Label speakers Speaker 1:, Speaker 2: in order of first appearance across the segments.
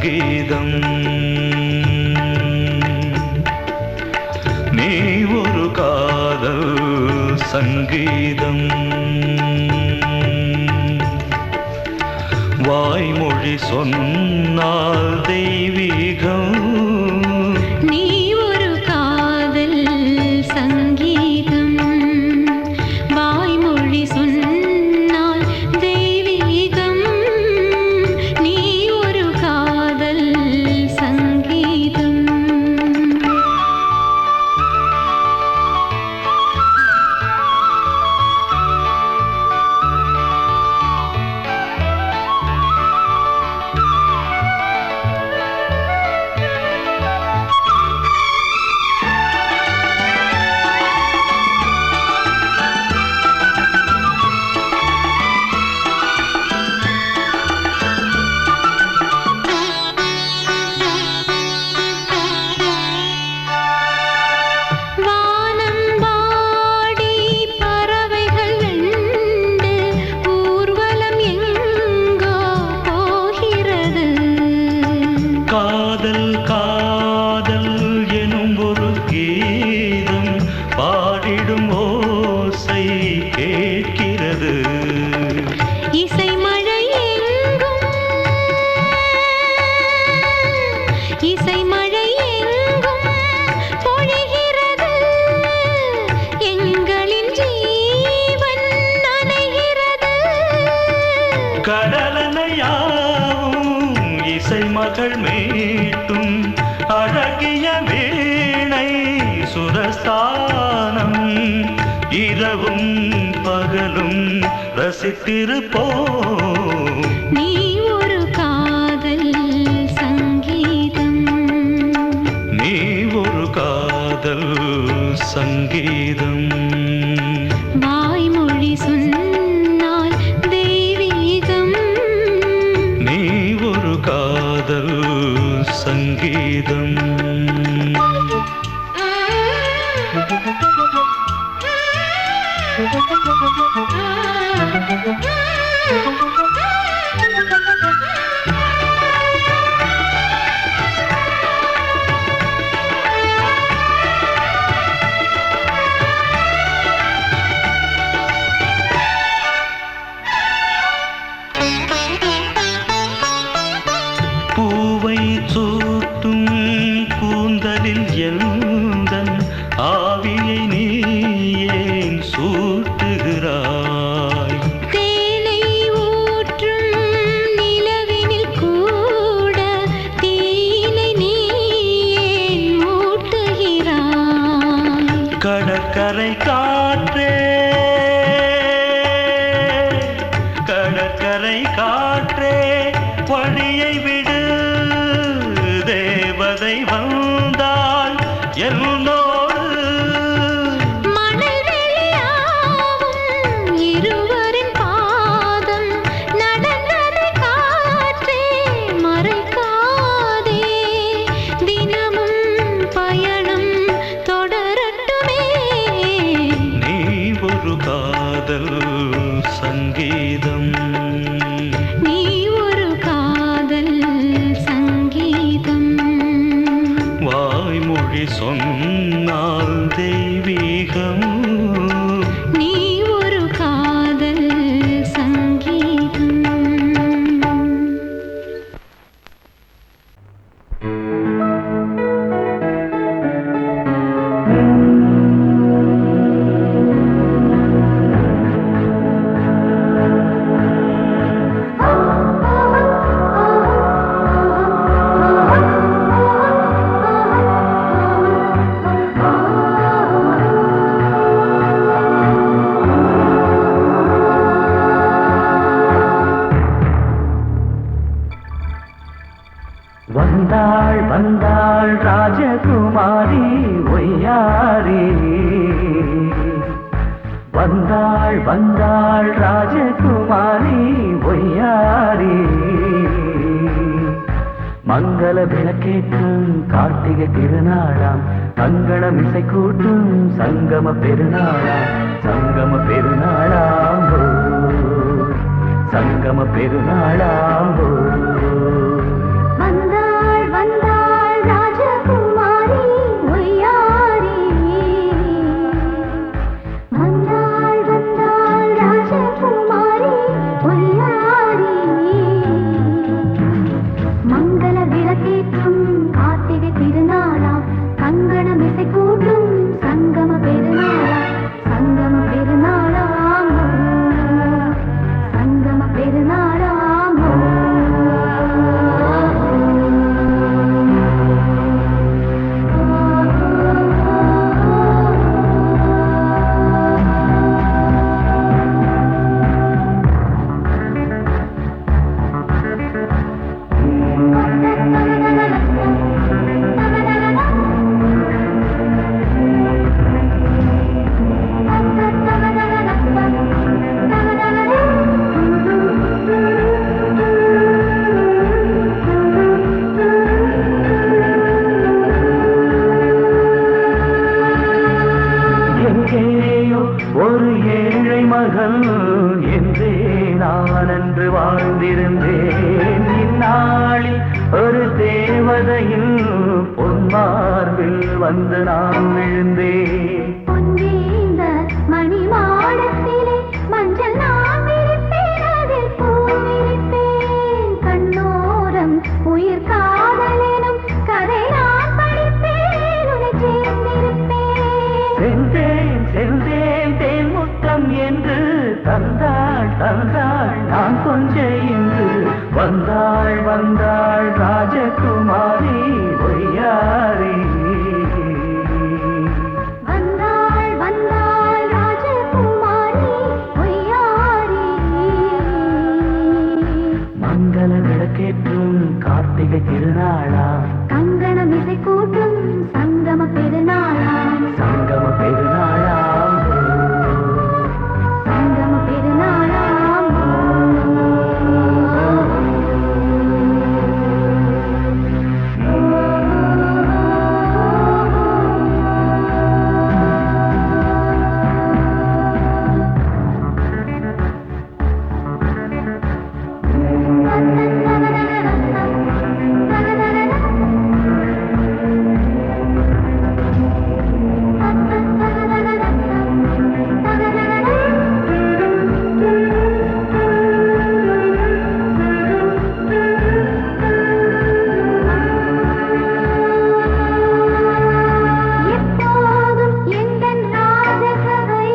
Speaker 1: சங்கீதம். நீ ஒரு காதல் சங்கீதம். வாய்மொழி சொன்னால் தெய்வீகம்.
Speaker 2: நீ ஒரு காதல் சங்கீதம். வாய்மொழி சொன்னால் தெய்வீகம். நீ ஒரு காதல் சங்கீதம்.
Speaker 1: காதல் காதல் எனும் ஒரு கீதம் பாடிடும் ஓசை கேட்கிறது.
Speaker 2: இசை மழை எங்கும் இசை மழை எங்கும் பொழிகிறது. எங்களின் ஜீவன் நனைகிறது.
Speaker 1: கடலனையாவும் இசை மகள் மீட்டும் அழகிய வீணை சுரஸ்தானம். இரவும் பகலும் ரசித்திருப்போம்.
Speaker 2: நீ ஒரு காதல் சங்கீதம்.
Speaker 1: நீ ஒரு காதல் சங்கீதம்.
Speaker 2: வாய்மொழி சொன்னால் தெய்வீகம்.
Speaker 1: நீ ஒரு காதல் சங்கீதம். பூவை சூட்டும் கூந்தலில் எந்தன் ஆவியை நீ ஏன் சூட்டுகிறாய்?
Speaker 2: தேனை ஊற்றும் நிலவினில் கூட தீனை நீ ஏன் மூட்டுகிறாய்?
Speaker 1: கடற்கரை காற்றே கடற்கரை காற்றே வழியை விடு. தேவதை வந்தால் என்னோடு
Speaker 2: மணல் வெளியாகும் இருவரின் பாதம் நடந்ததை காற்றே மறைக்காதே. தினமும் பயணம் தொடரட்டுமே.
Speaker 1: நீ ஒரு காதல் சங்கீதம்.
Speaker 2: நீ ஒரு காதல் சங்கீதம்.
Speaker 1: வாய்மொழி சொன்னால் தெய்வீகம்.
Speaker 2: நீ ஒரு காதல் சங்கீதம்.
Speaker 3: வந்தாள் வந்தாள் ராஜகுமாரி ஒய்யாரி. வந்தாள் வந்தாள் ராஜகுமாரி ஒய்யாரி. மங்கள விளக்கேற்றும் கார்த்திகை திருநாளாம். மங்களம் இசை கூட்டும் சங்கம பெருநாளாம். சங்கம பெருநாளாம் சங்கம பெருநாளாம்.
Speaker 2: வந்த
Speaker 3: ஒரு ஏழை மகள் என்றே நான் அன்று வாழ்ந்திருந்தேன். இந்நாளில் ஒரு தேவதையில் பொன்மார்பில் வந்து நான் விழுந்தேன்.
Speaker 2: பொன்னேந்த மணி மாடத்திலே மஞ்சள் நான் விரிப்பேன், அதில் பூ விரிப்பேன். கண்ணோரம் உயிர் காதலெனும் கதை நான் படிப்பேன், உன்னை சேர்ந்திருப்பேன்.
Speaker 3: சென்றேன் சென்றேன் தேன் முத்தம் என்று தந்தாள் தந்தாள் நான் கொஞ்ச இன்று வந்தாள் வந்தாள் ராஜகுமாரி ஒய்யாரி.
Speaker 2: வந்தாள் வந்தாள் ராஜகுமாரி ஒய்யாரி.
Speaker 3: மங்கள விளக்கேற்றும் கார்த்திகை திருநாளா,
Speaker 2: கங்கணம் இசை கூட்டும் சங்கம பெருநாளாம்.
Speaker 3: சங்கம பெருநாளாம்
Speaker 2: சங்கம பெருநாளாம். எப்போதும் எந்தன் ராஜசபை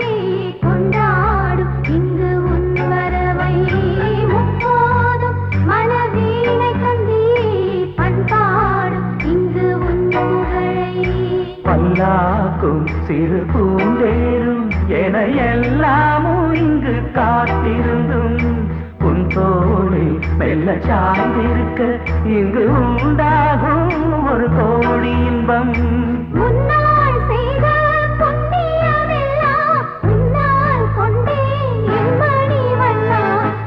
Speaker 2: கொண்டாடும் இங்கு உன் வரவை. முப்போதும் மனவீணை தந்தி பண்பாடும் இங்கு உன் புகழை.
Speaker 3: பல்லாக்கும் சிறு பூந்தேரும் என எல்லாமும் இங்கு காத்திருந்தும் உன் தோளில் மெல்ல சாய்ந்திருக்க இங்கு உண்டாகும் ஒரு கோடி இன்பம்.
Speaker 2: முன்னால் செய்த புண்ணியமெல்லாம் உன்னால் கொண்டேன் என் மணி வண்ணா.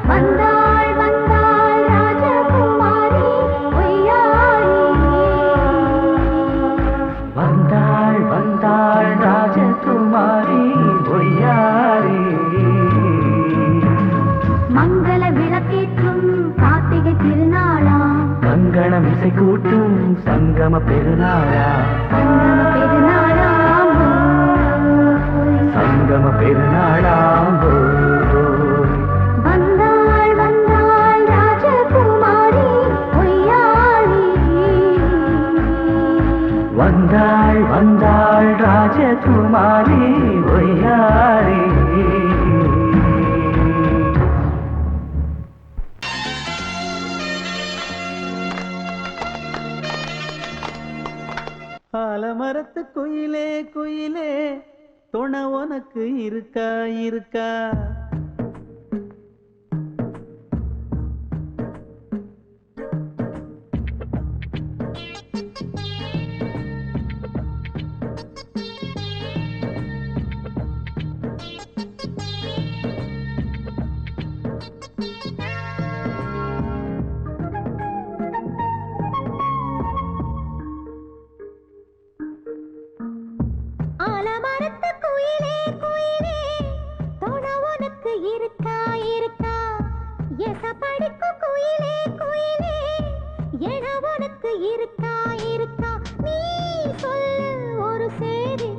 Speaker 2: வந்தாள் வந்தாள் ராஜகுமாரி ஒய்யாரி.
Speaker 3: வந்தாள் வந்தாள் ராஜகுமாரி ஒய்யாரி.
Speaker 2: மங்கள விளக்கேற்றும் கார்த்திகை திருநாளாம்.
Speaker 3: கங்கணம் இசை கூட்டும் சங்கம பெருநாளா,
Speaker 2: சங்கம பெருநாளாம்.
Speaker 3: சங்கம பெருநாளாம்
Speaker 2: வந்தாள் வந்தாள் ராஜகுமாரி ஒய்யாரி.
Speaker 3: வந்தாள் வந்தாள் ராஜகுமாரி ஒய்யாரி.
Speaker 4: ஆலமரத்து குயிலே குயிலே துணை உனக்கு இருக்கா இருக்கா?
Speaker 2: ஆலமரத்து குயிலே குயிலே துணை உனக்கு இருக்கா இருக்கா? எச படிக்கும் குயிலே குயிலே என உனக்கு இருக்கா இருக்கா? நீ சொல்லு ஒரு சேதி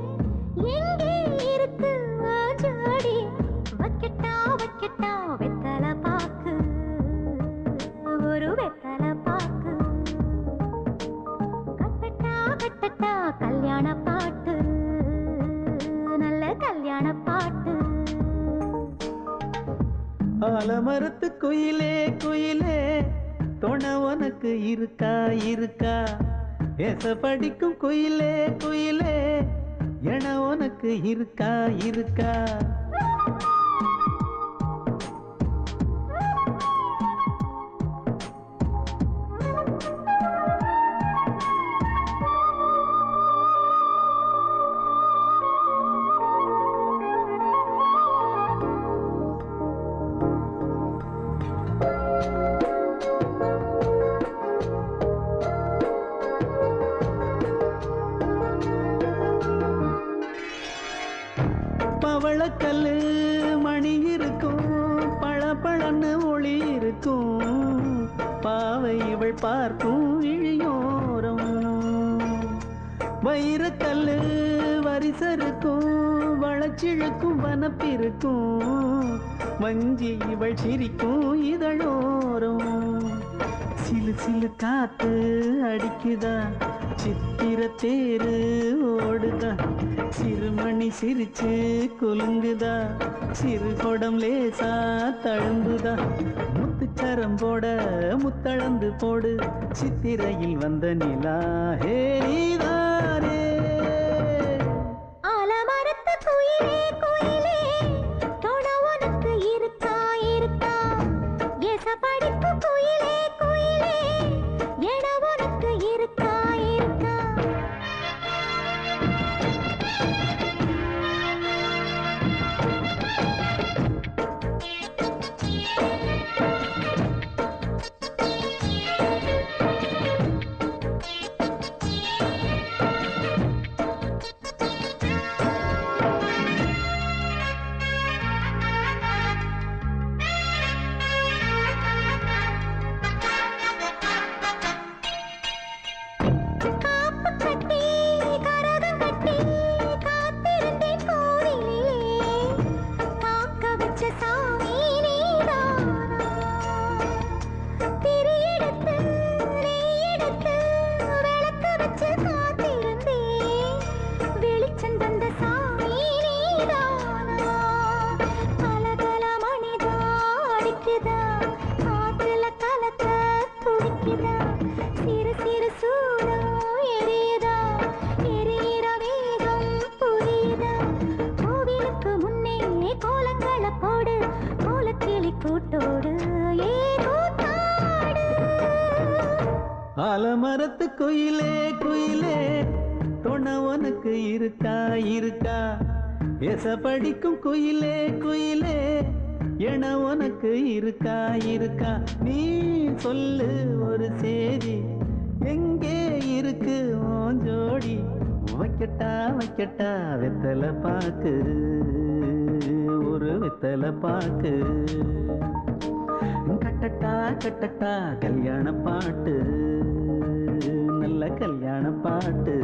Speaker 2: எங்கே இருக்கு ஜோடி? வைக்கட்டா வைக்கட்டா வெத்தலை பாக்கு, ஒரு வெத்தலை பாக்கு. கட்டட்டா கட்டட்டா கல்யாண பாட்டு, நல்ல கல்யாண பாட்டு.
Speaker 4: ஆலமரத்து குயிலே குயிலே துணை உனக்கு இருக்கா இருக்கா? ஏச படிக்கும் குயிலே குயிலே என உனக்கு இருக்கா இருக்கா? பவளக்கல்லு மணி இருக்கும், பளபளன்னு ஒளி இருக்கும், பாவை இவள் பார்க்கும் இழியோரம். வைரக்கல்லு வரிசருக்கும், வளச்சிழுக்கும் வனப்பிருக்கும், வஞ்சி இவள் சிரிக்கும் இதழோரம். சிலு சிலு காத்து அடிக்குதா, சித்திர தேரு ஓடுதா, சிறுமணி சிரிச்சு குலுங்குதா, சிறு கொடம் லேசா தழும்புதா, முத்துச்சரம் போட முத்தளந்து போடு, சித்திரையில் வந்த நிலா ஹே நீதானே.
Speaker 2: ஆலமரத்து குயிலே குயிலே தொட உனக்கு இருக்கா இருக்கா, எசபடிக்கு குயிலே குயிலே எட உனக்கு இருக்கா இருக்கா. காப்பு கட்டி கரகம் கட்டி காத்திருந்தேன் கோவிலிலே, காக்க வச்ச சாமி நீதானா. திரி எடுத்து நெய் எடுத்து விளக்கு வச்சு காத்திருந்தேன், வெளிச்சம் தந்த சாமி நீதானா. கலகல மணிதா அடிக்குதா, காத்துல கலக்க துடிக்குதா, சிறு சிறு சூடம் எரியுதா, எரியிற வேகம் புரியுதா. கோவிலுக்கு முன்னே கோலங்களை போடு, கோலக்கிளி கூட்டோடு ஏ கூத்தாடு.
Speaker 4: ஆலமரத்து குயிலே குயிலே துணை உனக்கு இருக்கா இருக்கா, எசபடிக்கும் குயிலே குயிலே என உனக்கு இருக்கா இருக்கா. நீ சொல்லு ஒரு சேதி, எங்கே இருக்கு உன் ஜோடி, வைக்கட்டா வைக்கட்டா வெத்தலை பாக்கு, ஒரு வெத்தலை பாக்கு, கட்டட்டா கட்டட்டா கல்யாண பாட்டு, நல்ல கல்யாண பாட்டு.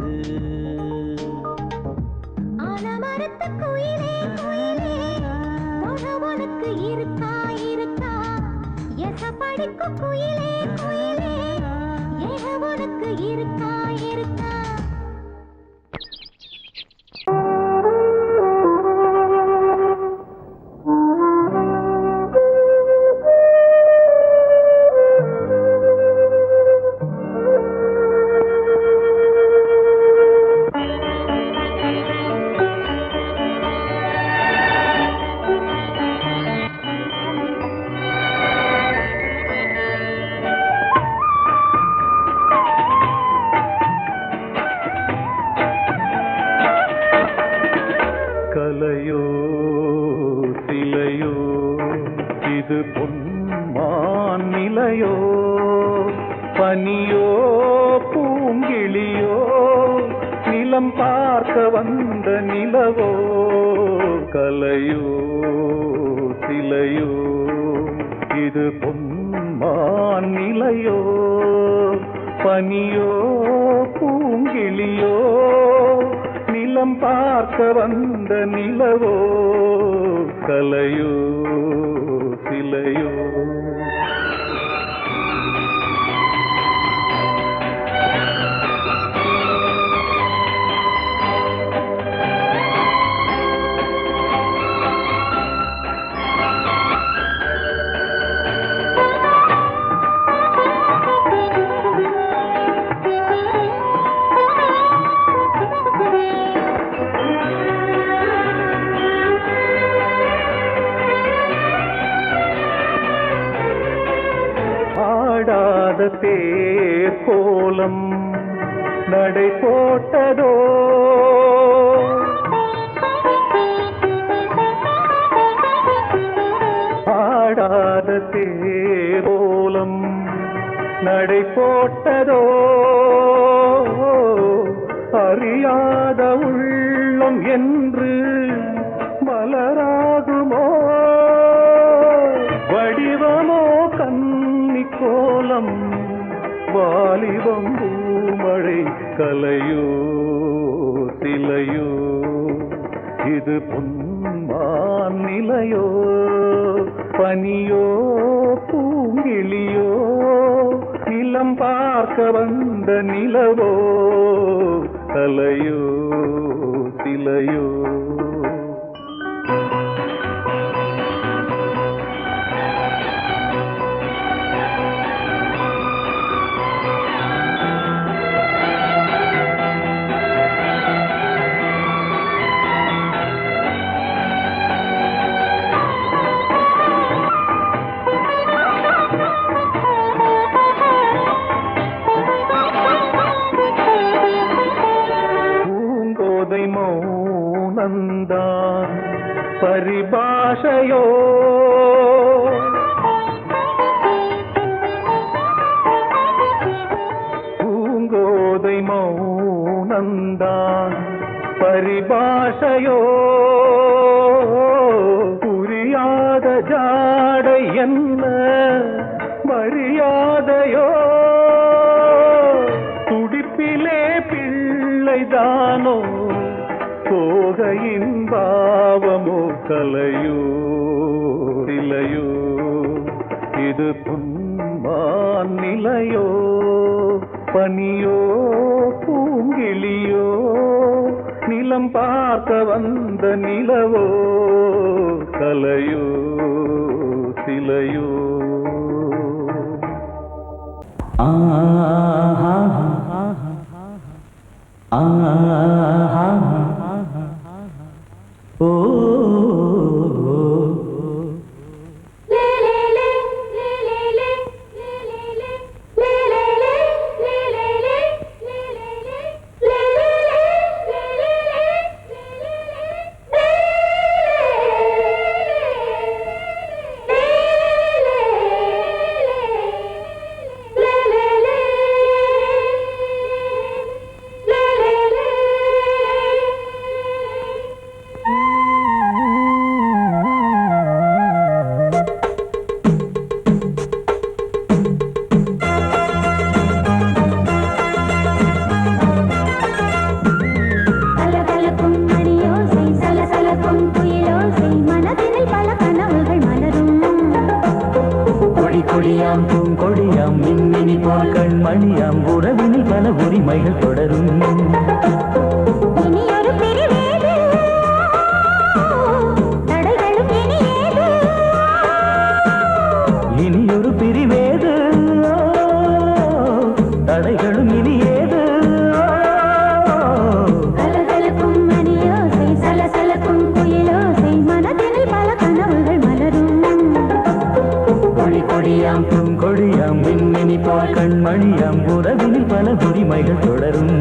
Speaker 2: ஆலமரத்து குயிலே குயிலே தொட உனக்கு இருக்கா இருக்கா, எசபடிக்கு குயிலே குயிலே எட உனக்கு இருக்கா இருக்கா.
Speaker 1: கலையோ சிலையோ இது பொன்மான் நிலையோ, பனியோ பூங்கிளியோ நிலம் பார்க்க வந்த நிலவோ. கலையோ சிலையோ இது பொன்மான் நிலையோ, பனியோ பூங்கிளியோ நிலம் பார்க்க வந்த நிலவோ. கலையோ சிலையோ. ஆடாத தேர் கோலம் நடை போட்டதோ, ஆடாத தேர் கோலம் நடை போட்டதோ, அறியாத உள்ளம் என்று மல வாலிபம் பூமழை கலையோ சிலையோ இது பொன்மான் நிலையோ பனியோ பூங்கிளியோ நிலம் பார்க்க வந்த நிலவோ கலையோ சிலையோ மௌனந்தான் பரிபாஷையோ பூங்கோதை மௌனந்தான் பரிபாஷையோ புரியாத ஜாடை என்ன மரியாதையோ துடிப்பிலே பிள்ளைதானோ சோகையின் பாவமோ கலையோ இலையோ இது பொன்மான் நிலையோ பனியோ பூங்கிளியோ நிலம் பார்க்க வந்த நிலவோ கலையோ சிலையோ
Speaker 3: ஓ கொடியாம் பூங்கொடியாம் மின்மினி போல் கண்மணியாம் உறவினில் பல உரிமைகள் தொடரும் இனியொரு பிரிவேது தடைகளும் இனியேது கொடியாம் பூங்கொடியாம் மின்மினி போல் கண்மணியாம் உறவினில் பல உரிமைகள் தொடரும்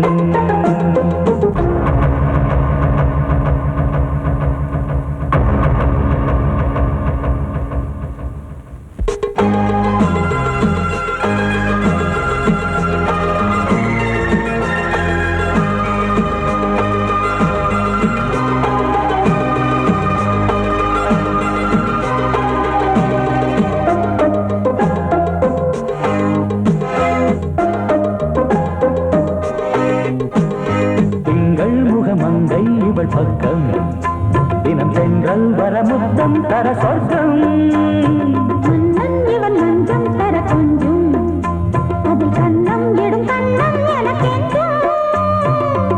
Speaker 3: பக்கம் தினம் சென்றல் வர முத்தம் தர சொர்க்கம்
Speaker 2: இவன் மஞ்சம் தர கொஞ்சம் அதில் கண்ணம் இடும் கண்ணம் எனக்கென்றும்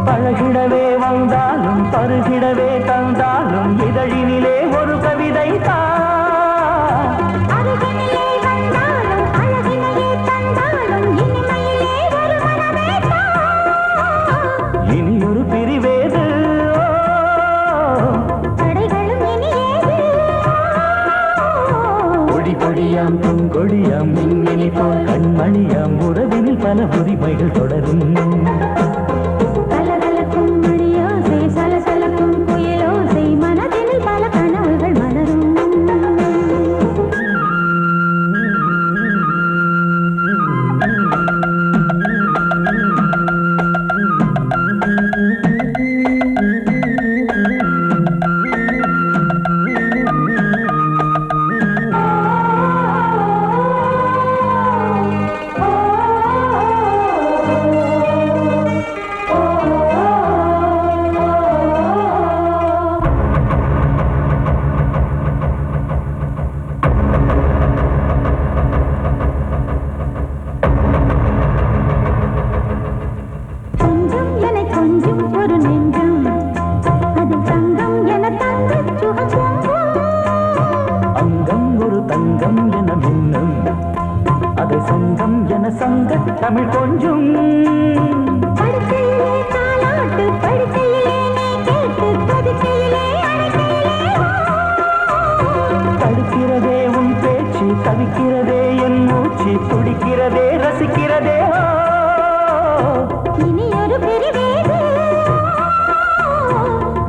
Speaker 3: பழகிடவே வந்தாலும் பருகிடவே தந்தாலும் இதழினிலே ஒரு கவிதை
Speaker 2: அருகினிலே வந்தாலும் அழகினையே தந்தாலும் இனிமையிலே ஒரு மனமே
Speaker 3: இனியொரு பிரிவேது கொடியாம் பூங்கொடியாம் மின்மினி போல் கண்மணியாம் உறவினில் பல உரிமைகள் தொடரும்
Speaker 2: கலகலக்கும் மணியோசை சலசலக்கும் புயலோசை மனதினில் பல கனவுகள் மலரும்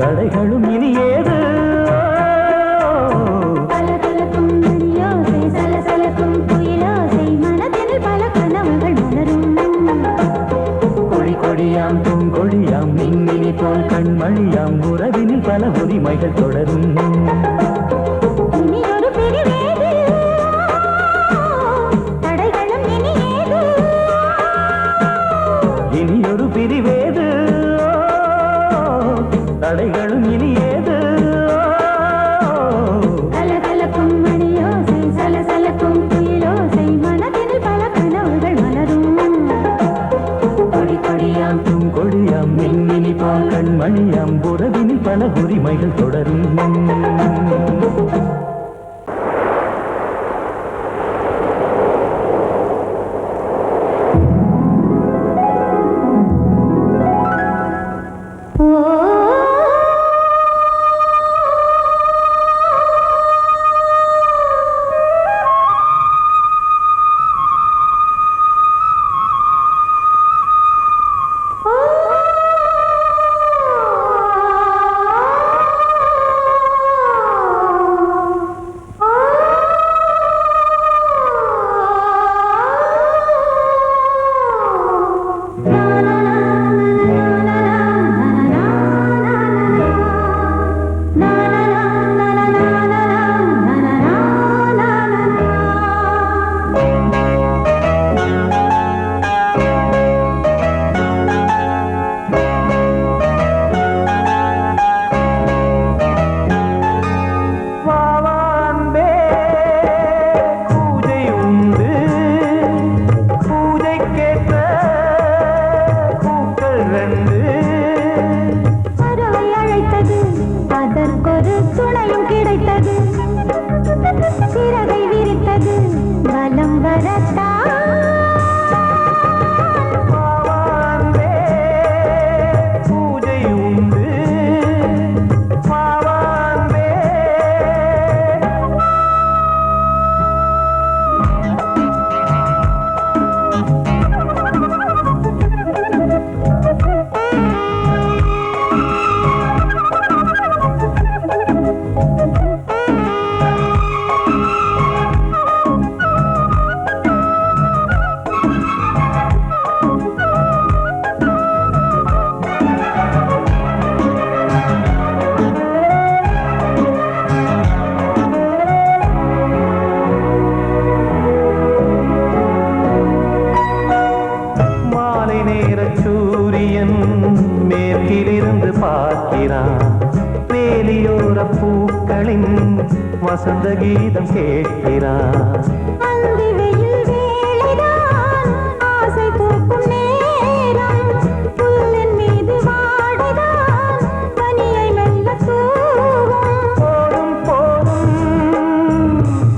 Speaker 3: தடைகளும் இனி ஏது
Speaker 2: கலகலக்கும் மணியோசை சலசலக்கும் குயிலோசை மனதில் பல கனவுகள் மலரும்
Speaker 3: கொடி கொடியாம் பூங்கொடியாம் மின்மினி போல் கண்மணியாம் உறவினில் பல உரிமைகள் தொடரும்
Speaker 2: இனி ஒரு பிரிவேது தடைகளும் இனி ஏது
Speaker 3: இனி ஒரு பிரிவேது தடைகளும் இனி ஏது
Speaker 2: கலகலக்கும் மணியோசை சலசலக்கும் குயிலோசை மனதில் பல கனவுகள் மலரும்
Speaker 3: கொடி கொடியாம் பூங்கொடியாம் மின்மினி போல் கண்மணியாம் உறவினில் பல உரிமைகள் தொடரும்
Speaker 2: சிறகை விரித்தது வலம் வரத்தா
Speaker 3: பூஜை உண்டு பாவான்பே மேற்கிலிருந்து பார்க்கிறான் வேலியோர பூக்களின் வசந்த கீதம் கேட்கிறான்
Speaker 2: அந்தி வெயில் வேளைதான் ஆசை பூக்கும் நேரம் புல்லின் மீது வாடைதான் பனியை மெல்ல தூவும்
Speaker 3: போதும் போதும்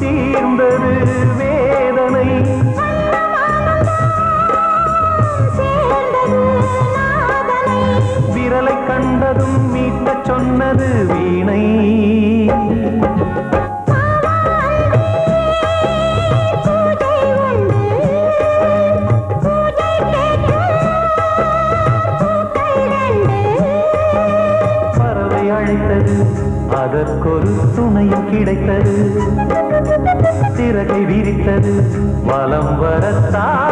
Speaker 3: தீர்ந்தது வேதனை
Speaker 2: சேர்ந்தது நாதனை
Speaker 3: விரலை கண்டதும் மீட்டச் சொன்னது வீணை
Speaker 2: பூஜை உண்டு பூஜை கேட்கும் பூக்கள் ரெண்டு
Speaker 3: பறவை அழைத்தது அதற்கொரு துணையும் கிடைத்தது சிறகை விரித்தது வலம் வரத்தான்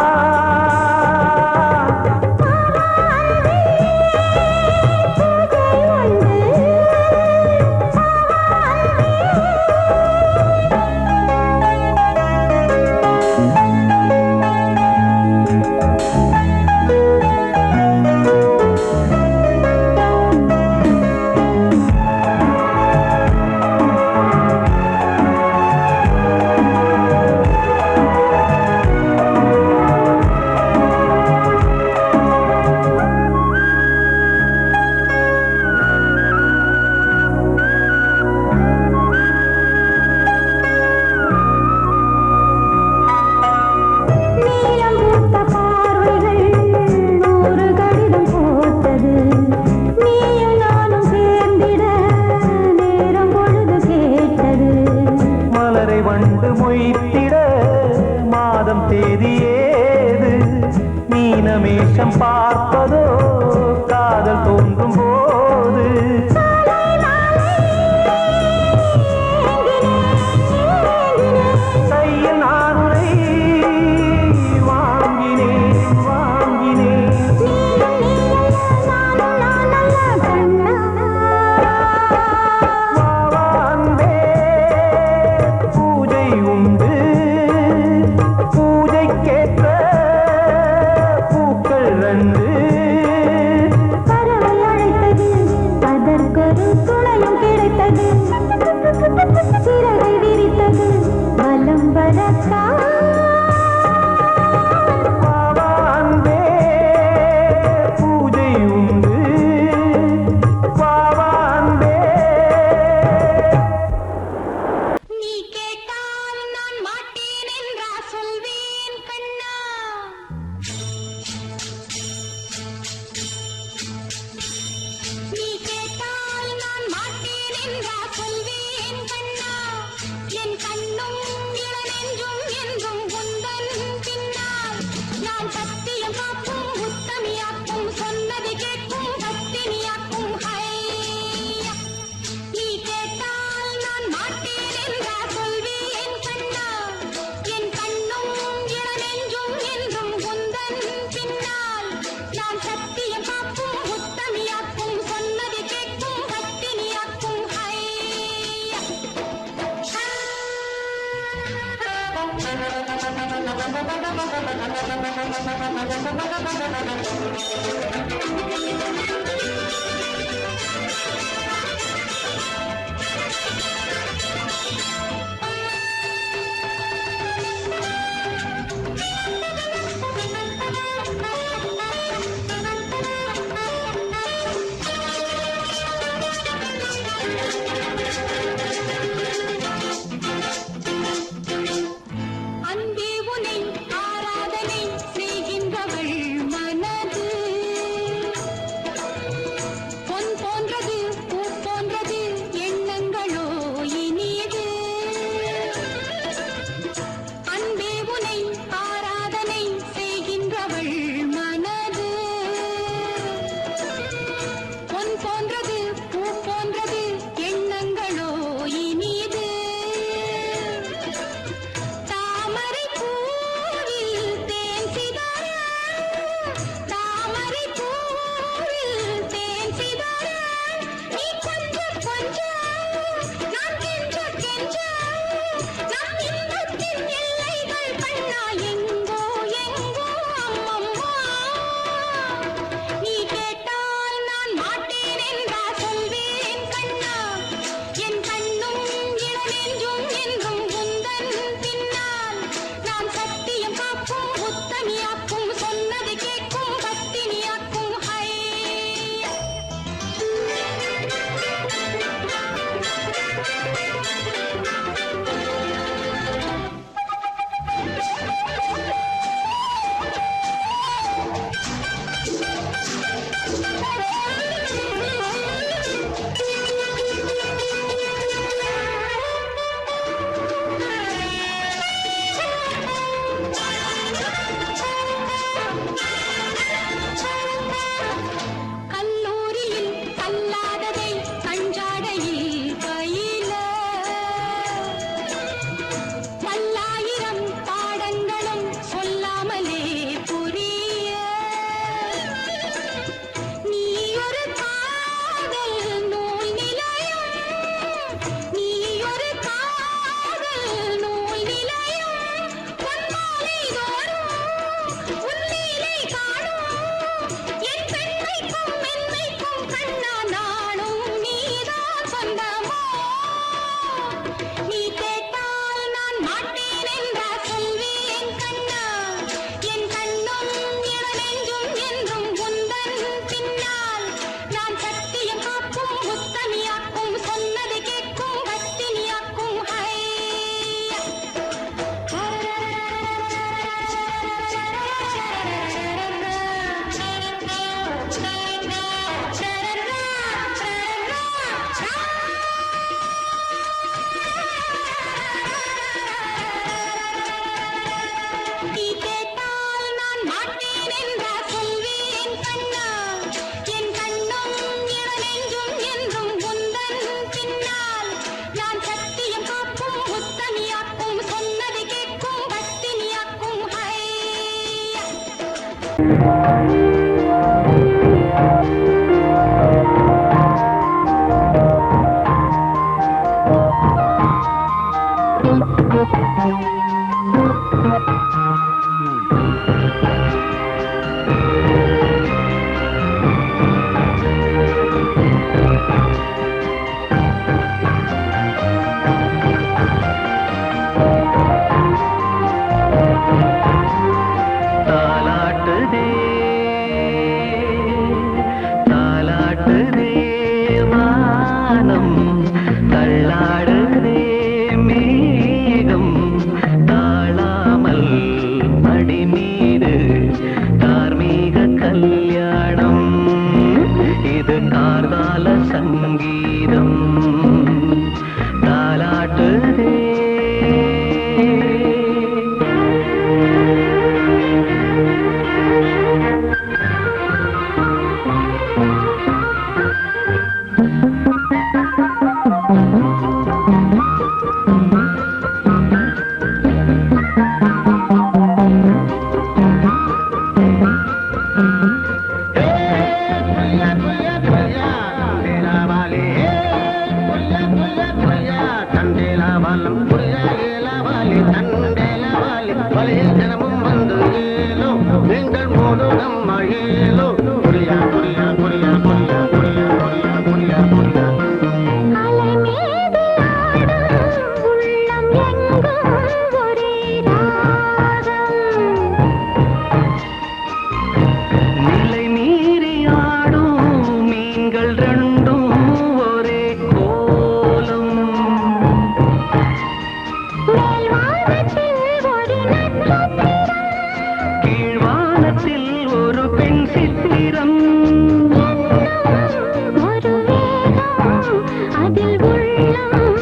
Speaker 2: அதில் உள்ளம்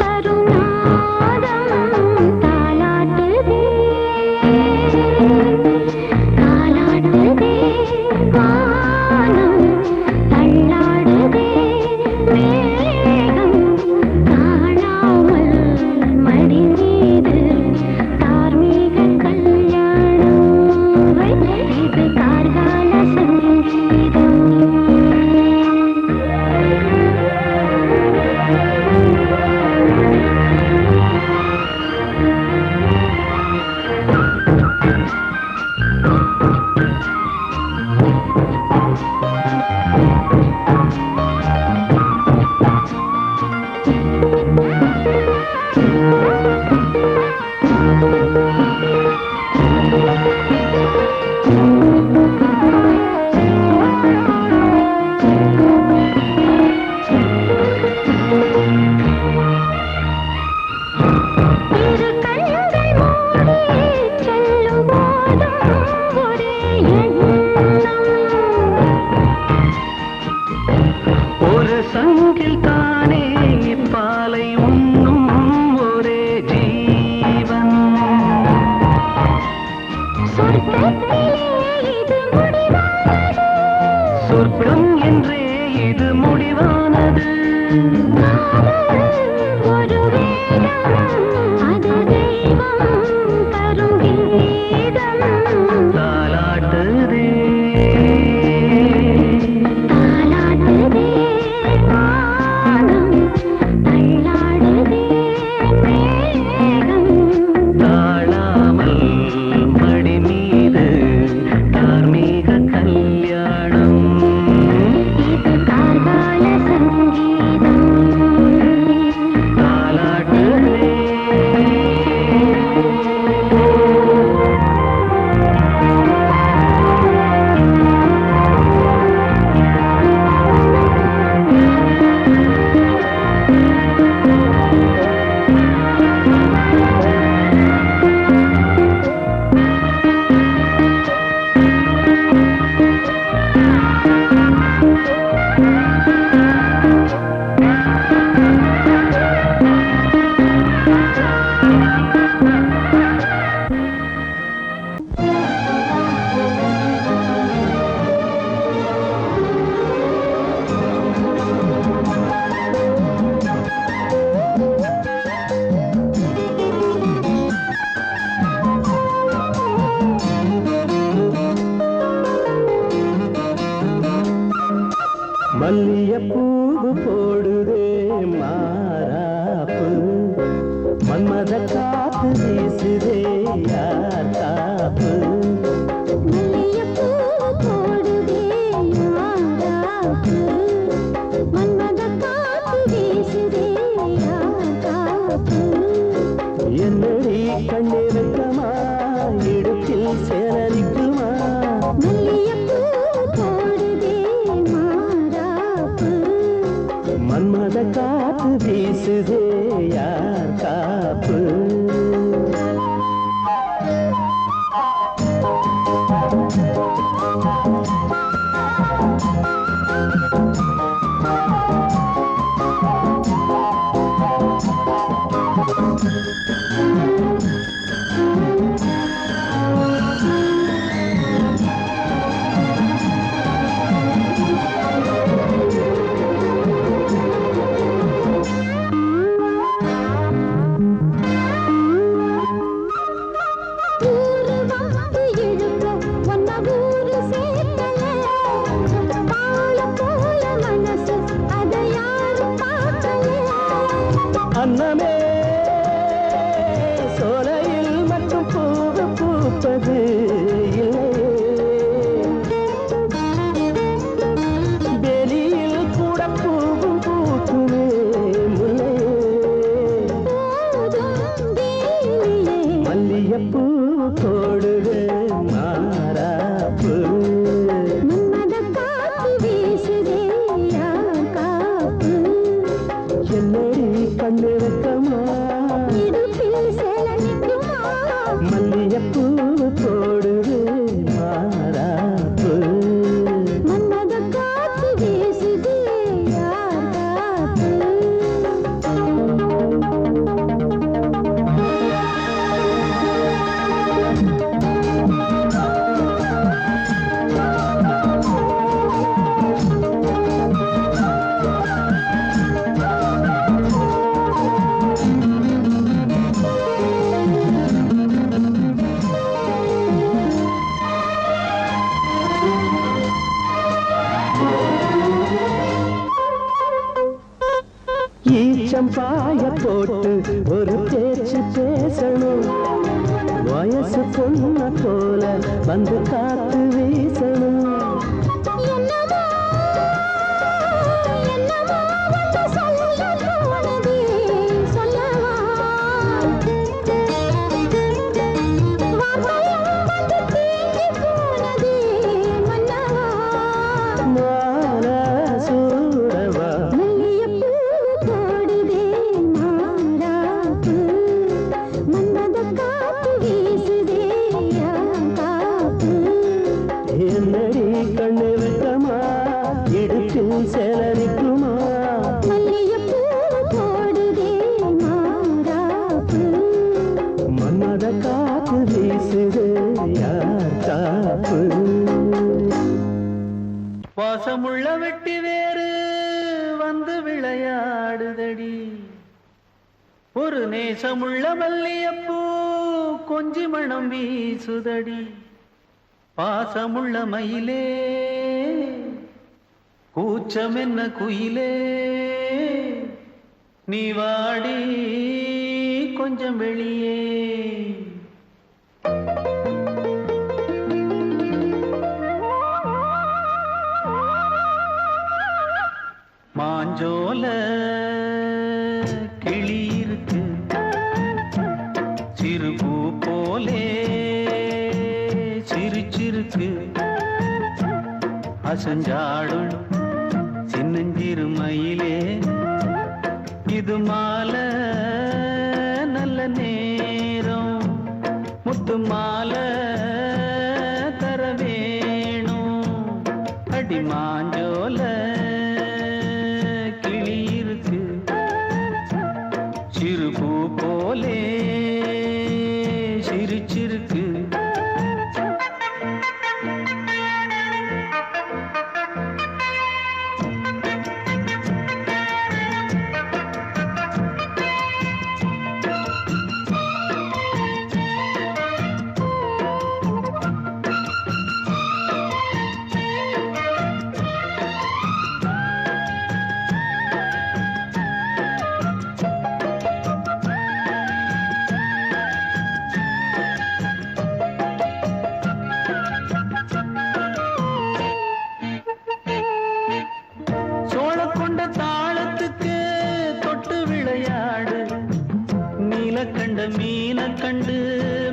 Speaker 2: கருநாதம் தாலாட்டுதே தாலாட்டுதே வானம் தள்ளாடுதே மேகம் காணாமல் மடி மீது தார்மீக கல்யாணம் இது கார்கால சங்கீதம் இரு கண்கள் மூடி செல்லும் போதும் ஒரே எண்ணம்
Speaker 4: ஒரு சங்கில் தானே பாலை உண்ணும் ஒரே ஜீவன்
Speaker 2: சொர்க்கத்திலே இது முடிவானது
Speaker 4: சொர்க்கம் என்றே இது முடிவானது
Speaker 2: ஒரு வேதம் அது தெய்வம் தரும் கீதம்
Speaker 4: தாலாட்டுதே
Speaker 2: தாலாட்டுதே வானம் தள்ளாடுதே மேகம்
Speaker 4: தாழாமல் மடி மீது தார்மீக கல்யாணம்
Speaker 2: இது கார்கால சங்கீதம்
Speaker 4: தாலாட்டுதே மல்லியப்பூவு போடுதே மாறாப்பு மன்மத காத்து வீசுதே யார் காப்பு
Speaker 2: மல்லிகைப்பூ போடுதே மாறாப்பு மன்மத காத்து வீசுதே யார் காப்பு
Speaker 3: என்னடி கண்ணிருக்கமா இடுப்பில் சேலரிக்குமா
Speaker 2: மல்லிகைப்பூ போடுதே மாறாப்பு
Speaker 3: மன்மத காத்து வீசுதே யார் காப்பு
Speaker 2: ஊரு வந்து இழுக்க ஒன்ன ஊரு சேர்க்கல பால போல மனசு அதை யாரும் பார்க்கல
Speaker 3: அன்னமே சோலையில் மட்டும் பூவு பூப்பது வெளியில் கூட பூவும் பூக்குமே முல்லையே மல்லியப்பூ போடுது மாறாப்பு
Speaker 2: மன்மத காத்து வீசுதே யார் காப்பு
Speaker 3: என்னடி கண்ணிருக்கமா
Speaker 2: இடுப்பில் சேல நிற்குமா
Speaker 3: மல்லியப்பூ போடுது மாறாப்பு
Speaker 2: மன்மத காத்து வீசுதே யார் காப்பு
Speaker 4: ஈச்சம்பாய போட்டு ஒரு பேச்சு பேசணும், வயசு பொண்ண போல வந்து காத்து வீசணும்.
Speaker 3: பாசமுள்ள வெட்டி வேறு வந்து விளையாடுதடி, ஒரு நேசமுள்ள மல்லியப்பூ கொஞ்சி மணம் வீசுதடி. பாசமுள்ள மயிலே கூச்சம் என்ன குயிலே, நீ வாடி கொஞ்சம் வெளியே. மாஞ்சோல கிளி இருக்கு, சிறுபூ போலே சிரிச்சிருக்கு, அசஞ்சாடும் சின்னஞ்சிறு மயிலே. இது மாலை நல்ல நேரம், முத்து மாலை தர வேணும். அடி மாஞ்சோல சிறுபூ போலே சிரிச்சிருக்கு. கண்ட மீன கண்டு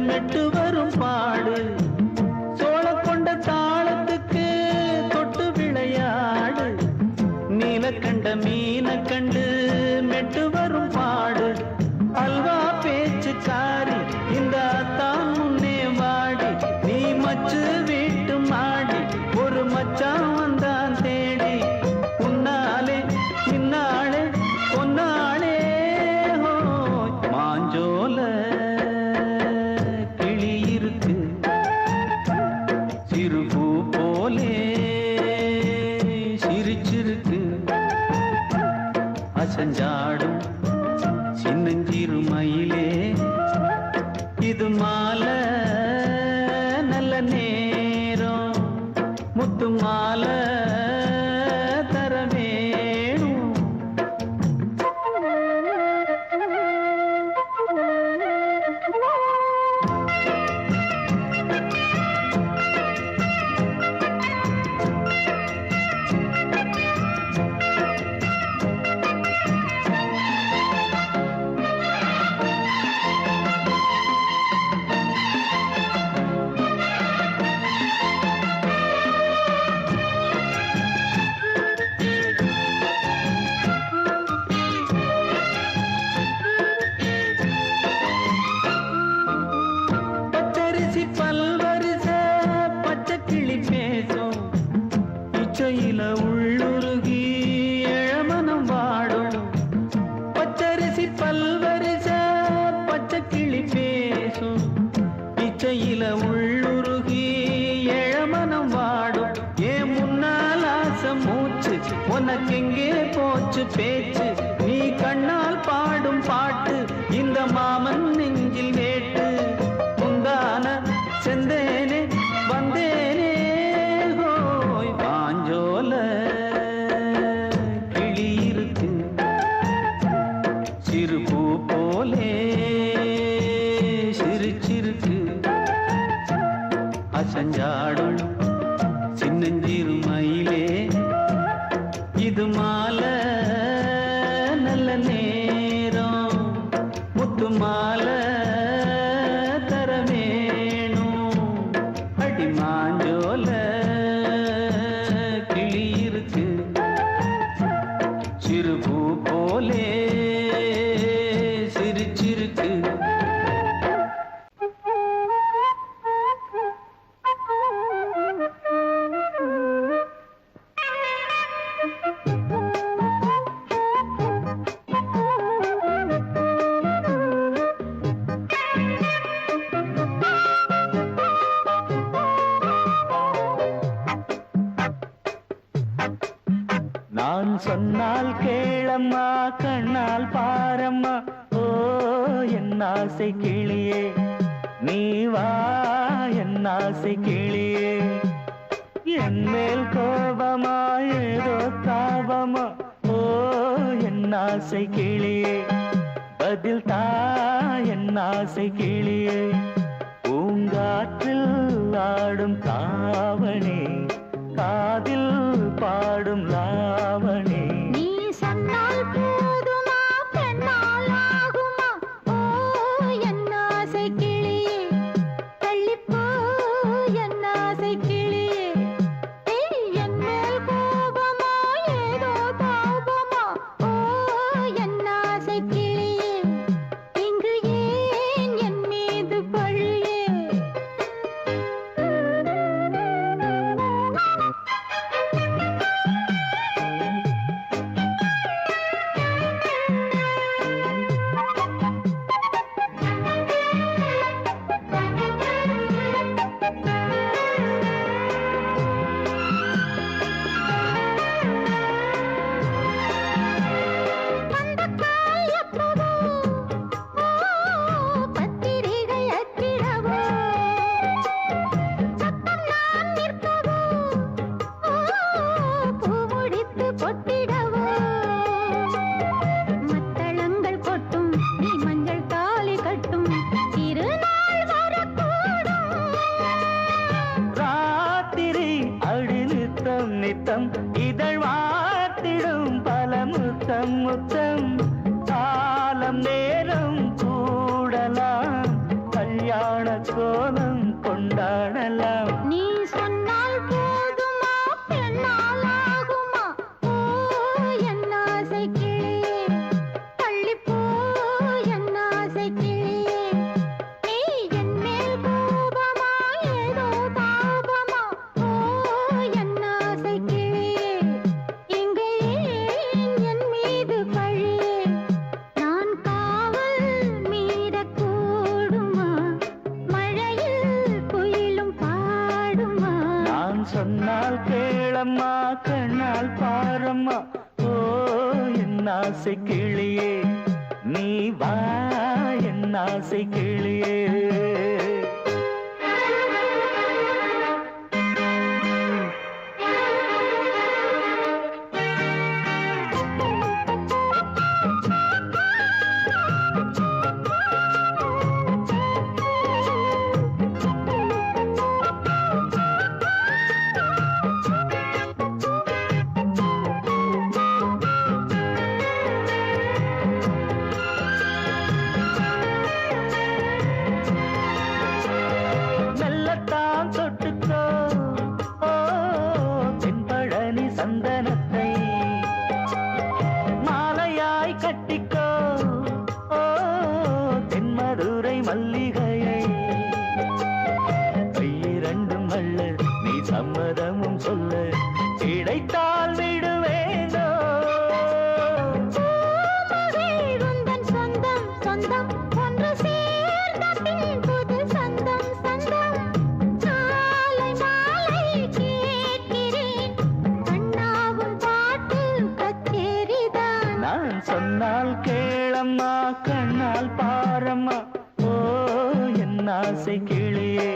Speaker 3: மெட்டு வரும் பாடு, சோழ கொண்ட தாளத்துக்கு தொட்டு விளையாடு. நீல கண்ட மீன கண்டு மெட்டு வரும் பாடு, அல்வா பேச்சு காரி இந்த தான் முன்னே வாடி. நீ மச்சு வீட்டு மாடி ஒரு மச்சான் வந்தான் தேடி, உன்னாலே இன்னாலே பொன்னாலே. மாஞ்சோல கிளி இருக்கு, சிறுபூ போலே சிரிச்சிருக்கு, அசஞ்சாடும் சின்னஞ்சிறு மயிலே. இது மாலை நல்ல நேரம், முத்து மாலை தர வேணும். இச்சையில உள்ளுருகி இளமனம் வாடும், பச்சரிசி பல்வரிச பச்சை கிளி பேசும். இச்சையில உள்ளுருகி இளமனம் வாடும், ஏன் முன்னால் ஆசை மூச்சு உனக்கெங்கே போச்சு பேச்சு. நீ கண்ணால் பாடும் பாட்டு இந்த மாமன் நெஞ்சில் வேட்டு. முந்தான செந்தேனே வந்தேனே கிளி இருக்கு,
Speaker 5: போலே சிரிச்சிருக்கு அசஞ்சாடும் சின்னஞ்சிறு மயிலே இது மாலை நல்ல நேரம் முத்து மாலை தர வேணும் அடி மாஞ்சோல கிளி இருக்கு சிறுபூ போலே சிரிச்சிருக்கு
Speaker 3: நான் சொன்னால் கேளம்மா கண்ணால் பாரம்மா ஓ என் ஆசை கிளியே நீ வா என் ஆசை கிளியே என் மேல் கோபமா ஏதோ தாபமா ஓ என் ஆசை கிளியே பதில் தா என் ஆசை கிளியே பூங்காற்றில் ஆடும் தாவணி காதில் பாடும் லாவணி
Speaker 2: நீ சொன்னால் போதுமா பெண்ணால் ஆகுமா ஓ என் ஆசை கிளியே தள்ளிப்போ என் ஆசை கிளியே என் மேல் கோபமா ஏதோ தாபமா ஓ என் ஆசை கிளியே இங்கு ஏன் என் மீது பழியே
Speaker 3: நித்தம் இதழ் வார்த்திடும் பல முத்தம் முத்தம் காலம் நேரம் கூடலாம் கல்யாண கோலம் கொண்டாடலாம்
Speaker 2: நீ சொன்னால் போதுமா பெண்ணால் ஆகுமா ஓ என் ஆசை கிளியே தள்ளிப்போ என் ஆசை கிளியே நீ என் மேல் கோபமா ஏதோ தாபமா ஓ என் ஆசை கிளியே இங்கே என் மீது பழியே நான் காவல் மீறக்கூடுமா மழையில் குயிலும் பாடுமா
Speaker 3: நான் சொன்னால் கேளம்மா கண்ணால் பாரம்மா ஓ என் ஆசை கிளியே நீ வா என் ஆசை கிளியே மெல்லத்தான் தொட்டுக்கோ ஓ தென்பழனி சந்தனத்தை மாலையாய் கட்டிக்கோ ஓ தென்மதுரை மல்லிகையை கையிரண்டும் அள்ள நீ சம்மதமும் சொல்ல கிடைத்தால் விடுவேனோ
Speaker 2: உந்தன் சொந்தம் சொந்தம் ஒன்று சேர்ந்த பின் புது சொந்தம் சொந்தம் காலை மாலை கேட்கிறேன் கண்ணாவும் பாட்டு கச்சேரிதான்
Speaker 3: நான் சொன்னால் கேளம்மா கண்ணால் பாரம்மா ஓ என் ஆசை கிளியே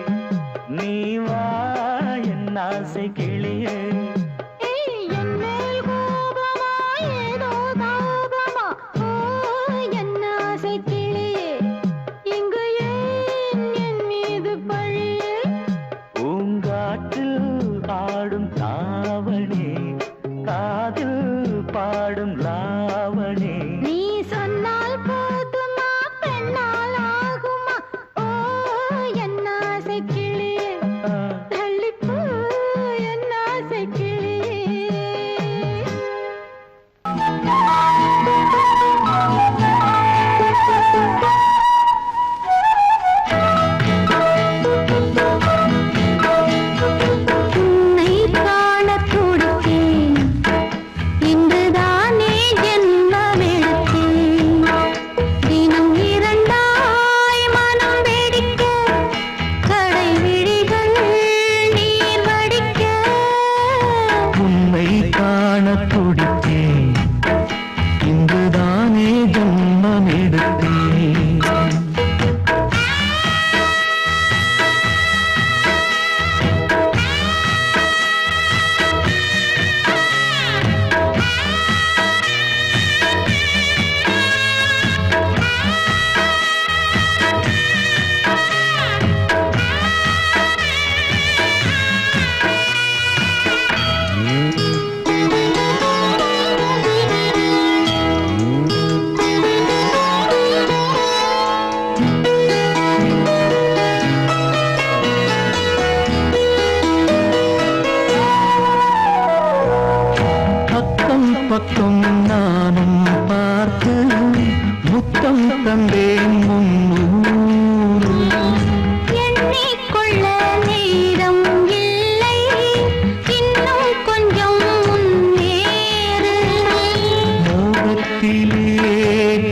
Speaker 3: நீ வா என் ஆசை கிளியே
Speaker 2: என் மேல் கோபமா ஏதோ தாபமா ஓ என் ஆசை கிளியே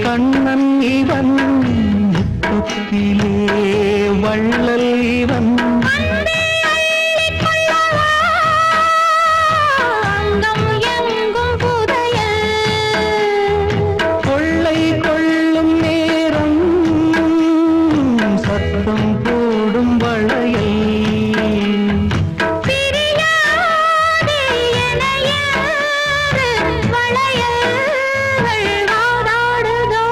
Speaker 3: கண்ணன் இவன் முத்தத்திலே வள்ளல் இவன்
Speaker 2: அங்கம் எங்கும் புதையல்
Speaker 3: கொள்ளை கொள்ளும் நேரம் சத்தம் போடும் வளையல்
Speaker 2: பிரியாதே என யாரு வளையல்கள் வாதாடுதோ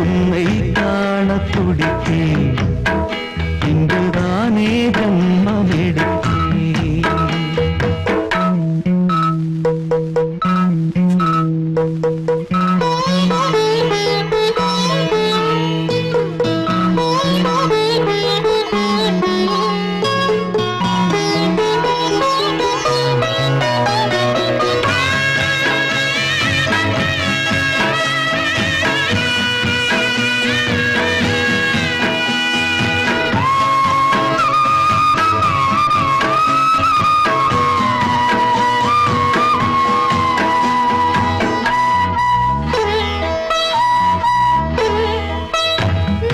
Speaker 3: உன்னை காண துடித்தேன் இன்றுதானே ஜன்மமெடுத்தேன்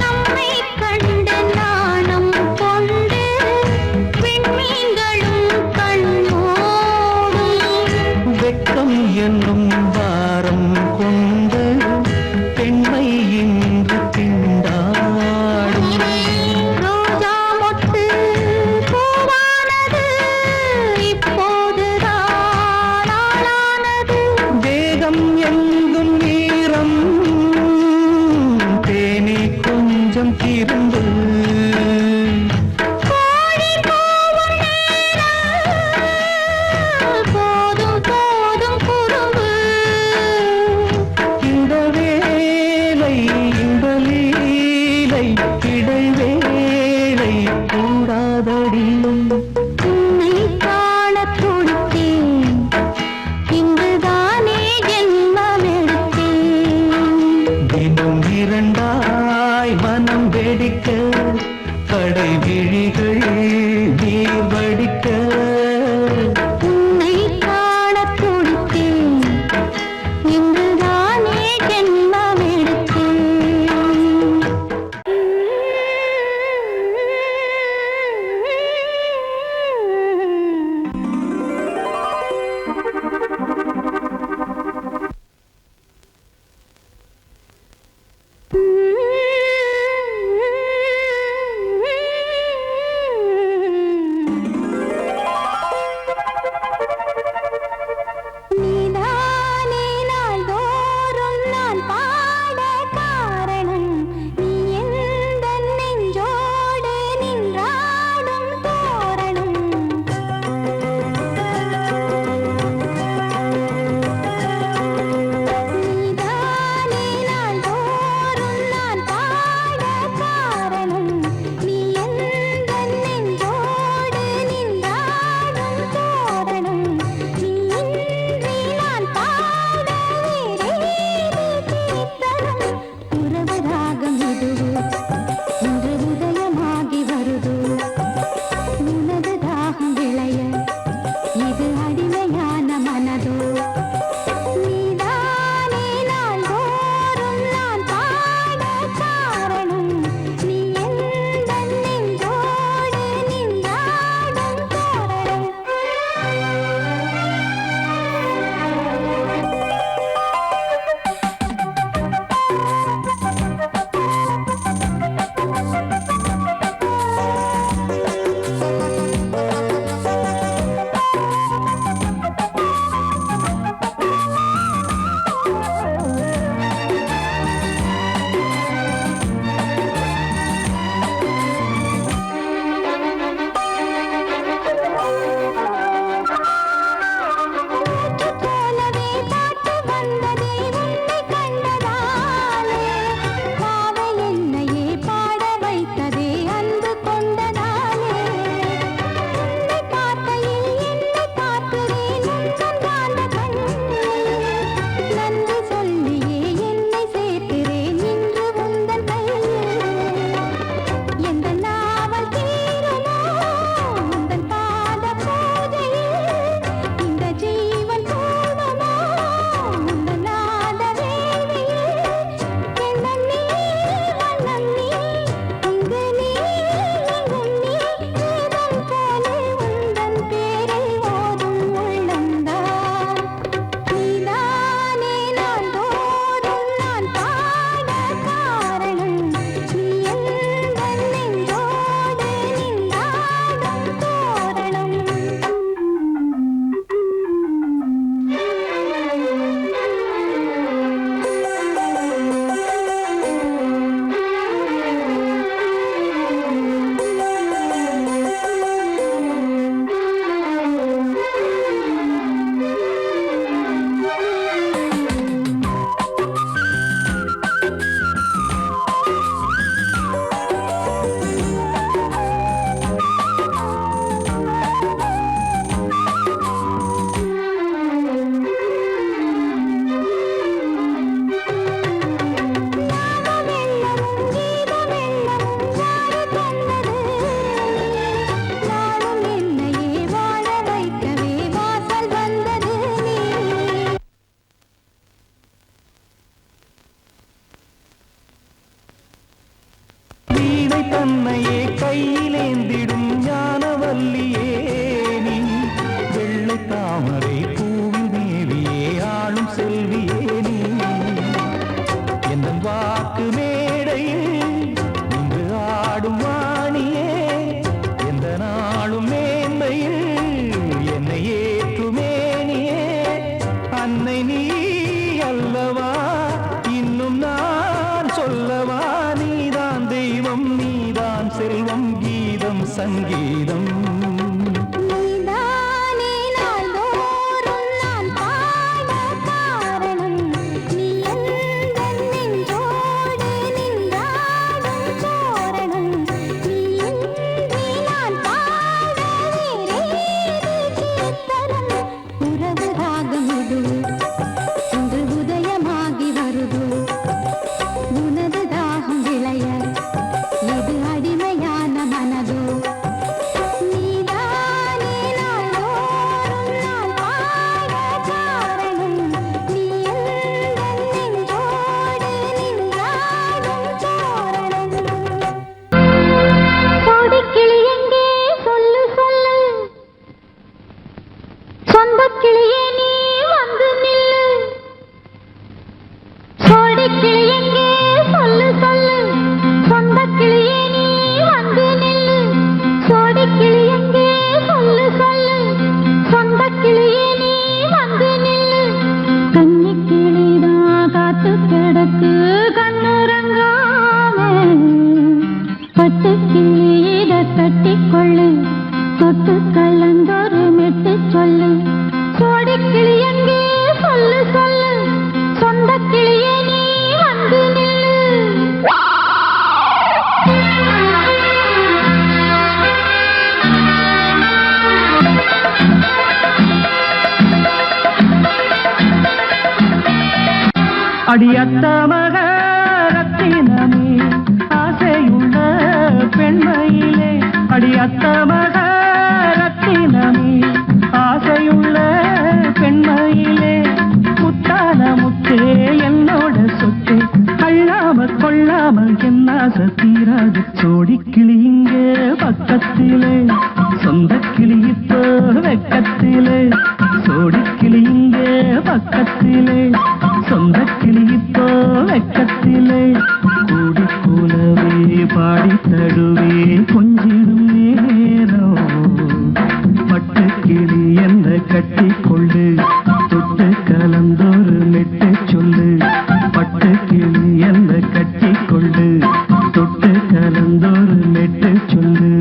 Speaker 2: நம்மை கண்டு நாணம் கொண்டு விண்மீன்களும் கண்ணோடும்
Speaker 3: வெட்கம் என்னும் வாரம் கொண்டு பெண்மை இன்று திண்டாடும்
Speaker 2: ரோஜா மொட்டு பூவானது இப்போதுதான் ஆளானது
Speaker 3: வேகம் எங்கும் வீரம் தேனி கொஞ்சம் திருந்து
Speaker 2: கோழி கூவும் நேரம் போதும் போதும் குறும்பு
Speaker 3: இந்த வேலை இந்த லீலை இடைவேளை கூடாதடியும்
Speaker 2: உன்னை காண துடித்தேன் இன்றுதானே ஜென்மமெடுத்தேன்
Speaker 3: தினம் இரண்டாய் மனம் வெடிக்க கடை விழிகள் நீர் வடிக்க
Speaker 2: உன்னை காண துடித்தேன் இன்றுதானே ஜென்மமெடுத்தேன்
Speaker 3: தன்னையே கையிலேந்திடும் ஞானவல்லியே நீ வெள்ளை தாமரை பூவில் தேவியே ஆளும் செல்வியே நீ என் வாக்கு மேடையில் இன்று ஆடும் வாணியே எந்த நாளும் மேன்மையில் என்னை ஏற்றுமேனியே அன்னை நீ அல்லவா இன்னும் நான் சொல்லவா நீதான் தெய்வம் நீதான் செல்வம் கீதம் சங்கீதம்
Speaker 2: நீதானே நாள்தோறும் நான் பாட காரணம் நீ எந்தன் நெஞ்சோடு நின்றாடும் தோரணம் நீ இன்றி நான் பாட வேறேது கீர்த்தனம் உறவு ராகம் இது இன்று உதயமாகி வருது உனது தாகம் விளைய இது அடிமையான மனதோ நீதானே நாள்தோறும் நான் பாட காரணம் நீ எந்தன் நெஞ்சோடு நின்றாடும் தோரணம் கோடிக்கிளி எங்கே சொல்லு சொல்லு சொந்தக் கிளியே நீ வந்து நில்லு கோடிக்கிளி எங்கே சொல்லு சொல்லு சொந்தக் கிளியே நீ வந்து நில்லு கோடிக்கிளி எங்கே சொல்லு சொல்லு சொந்தக் கிளியே நீ வந்து நில்லு கன்னிக் கிளிதான் காத்து கிடக்கு கண்ணுறங்காம பட்டுக் கிளி இத கட்டிக்கொள்ளு தொட்டு கலந்தொரு மெட்டு சொல்லு கோடிக்கிளி எங்கே சொல்லு சொல்லு சொந்தக் கிளியே நீ வந்து நில்லு
Speaker 3: அடியத்த மக ரத்தினமே ஆசையுள்ள பெண்மையிலே அடியத்த மக ரத்தினமே ஆசையுள்ள பெண்மையிலே முத்தான முத்தே என்னோட சொத்து அள்ளாம கொள்ளாம என்ன தீராது சோடிக்கிளி இங்கே பக்கத்திலே சொந்த கிளி இப்போ வெக்கத்திலே சோடிக்கிளி இங்கே பக்கத்திலே சொந்த கிளி இப்போ வெக்கத்திலே கூடி கூலவே பாடி தடுவே கொஞ்சிடும் நேரம் பட்டு கிளி என்ன கட்டி கொண்டு தொட்டு கலந்தொரு மெட்டு சொல்லு பட்டு கிளி என்ன கட்டி கொண்டு தொட்டு கலந்தொரு மெட்டு சொல்லு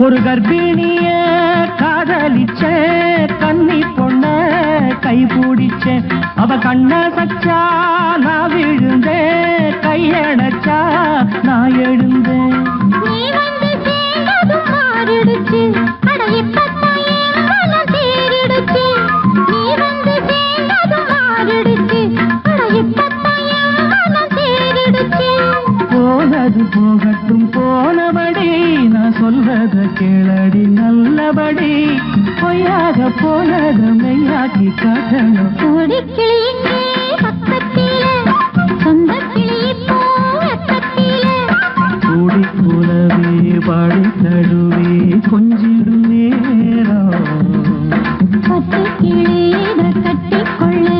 Speaker 3: ஒரு கர்ப்பிணிய காதலிச்ச கன்னி பொண்ண கை பிடிச்ச அவ கண்ண சச்சா நான் விழுந்தேன் கையடைச்சா நான் எழுந்தேன்
Speaker 2: நீ வந்து சேர்ந்ததும் மாறிடுச்சு அட இப்பத்தான் என் மனம் தேறிடுச்சு நீ வந்து சேர்ந்ததும் மாறிடுச்சு அட இப்பத்தான் என் மனம் தேறிடுச்சு
Speaker 3: போனது போகட்டும் போனபடி நான் சொல்றத கேளடி நல்லபடி பொய்யாக போனது மெய்யாக்கி காட்டணும்
Speaker 2: கோடிக்கிளி இங்கே பக்கத்திலே சொந்தக் கிளி இப்போ வெக்கத்திலே
Speaker 3: கூடி கூலவே பாடி தடுவே கொஞ்சிடும் நேரம்
Speaker 2: பட்டு கிளி இத கட்டிக்கொள்ளு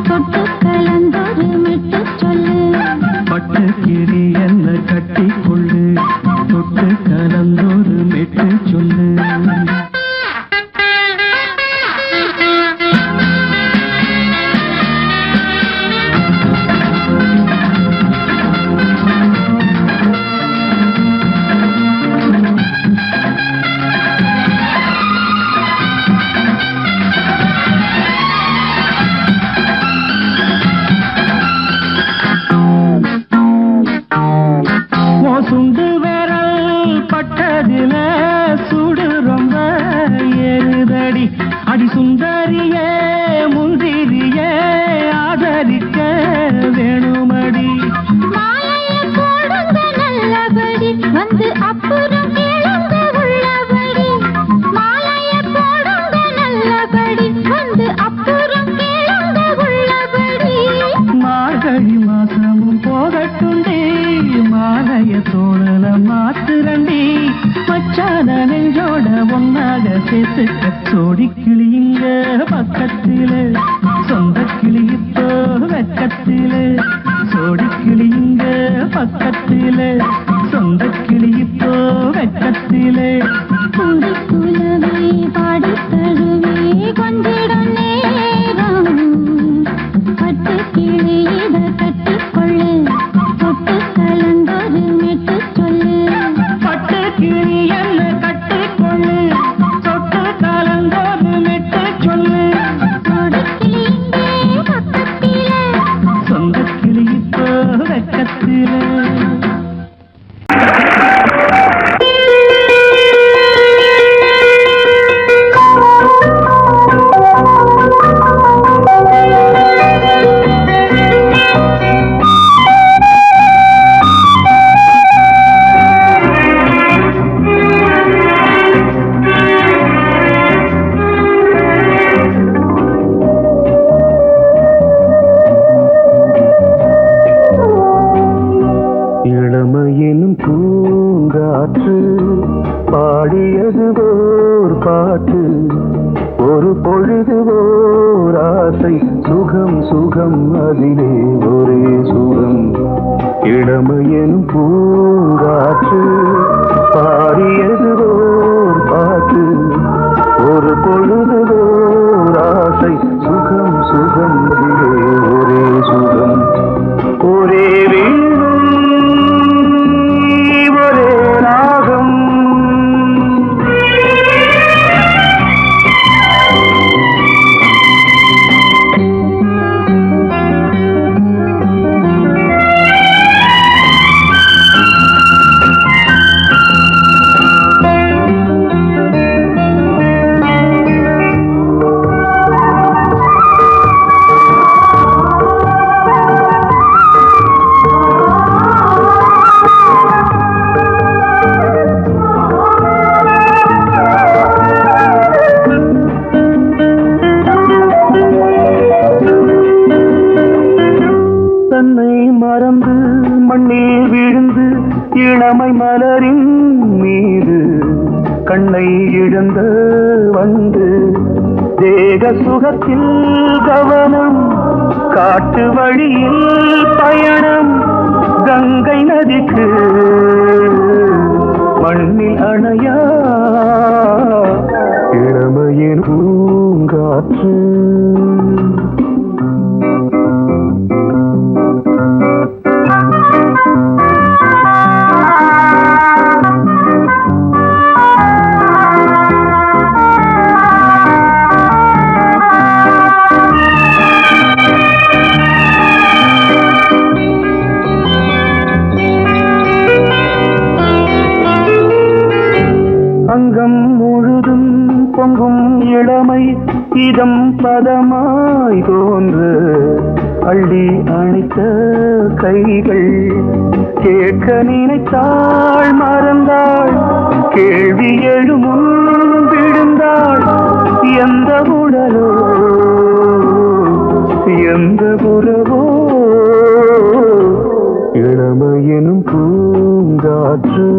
Speaker 2: தொட்டு கலந்தொரு மெட்டு சொல்லு
Speaker 3: பட்டு கிளி என்ன கட்டி கொள்ளு தொட்டு கலந்தொரு மெட்டு சொல்லு மனதில சுடு ரொம்ப ஏறுதடி அடி சுந்தரியே முந்திரியே ஆதரிக்க வேணுமடி
Speaker 2: மாலைய போடுங்க நல்லபடி வந்து அப்புறம் கேளுங்க உள்ளபடி மாலைய போடுங்க நல்லபடி வந்து அப்புறம் கேளுங்க உள்ளபடி
Speaker 3: மார்கழி மாசமும் போகட்டுண்டி மாலைய தோழல மாத்துரண்டி மச்சான நெஞ்சோட ஒன்னாக சேர்த்துக்க சோடி கிளியுங்க பக்கத்தில சொந்த கிளி இப்போ வெக்கத்தில சோடி கிளியுங்க பக்கத்தில சொந்த கிளி இப்போ வெக்கத்தில
Speaker 2: குலமே பாடி தழுவே கொஞ்சிடம் நேரம் பட்டு கிளி இத கட்டிக்கொள்ளு தொட்டு கலந்தொரு மெட்டு சொல்லு
Speaker 3: பட்டு கிளி என்ன கட்டிக்கொள்ளு தொட்டு கலந்தோடு மெட்டு சொல்லு
Speaker 2: சோடி கிளி இங்கே பக்கத்திலே
Speaker 3: சொந்த கிளி இப்போ வெக்கத்தில
Speaker 1: இளமையினும் பூங்காற்று பாடியது ஓர் பாட்டு ஒரு பொழுது ஓர் ஆசை சுகம் சுகம் அதிலே ஒரே சுகம் இளமையினும் பூங்காற்று பாடியது ஓர் பாட்டு ஒரு பொழுது ஓர் ஆசை சுகம் சுகம் அதிலே ஒரே சுகம் ஒரே வீடும் ஒரே ராகம் தன்னை மறந்து மண்ணில் விழுந்து இளமை மலரின் மீது கண்ணை இழந்த வந்து தேக சுகத்தில் கவனம் காட்டு வழியில் பயணம் கங்கை நதிக்கு மண்ணில் அணையா இளமையின் பூங்காற்று அங்கம் முழுதும் பொங்கும் இளமை இதம் பதமாய் தோன்று அள்ளி அணைத்த கைகள் கேட்க நினைத்தாள் மறந்தாள் கேள்வி எழுமுன் விழுந்தாள் எந்த உடலோ எந்த புறவோ இளமையெனும் பூங்காற்று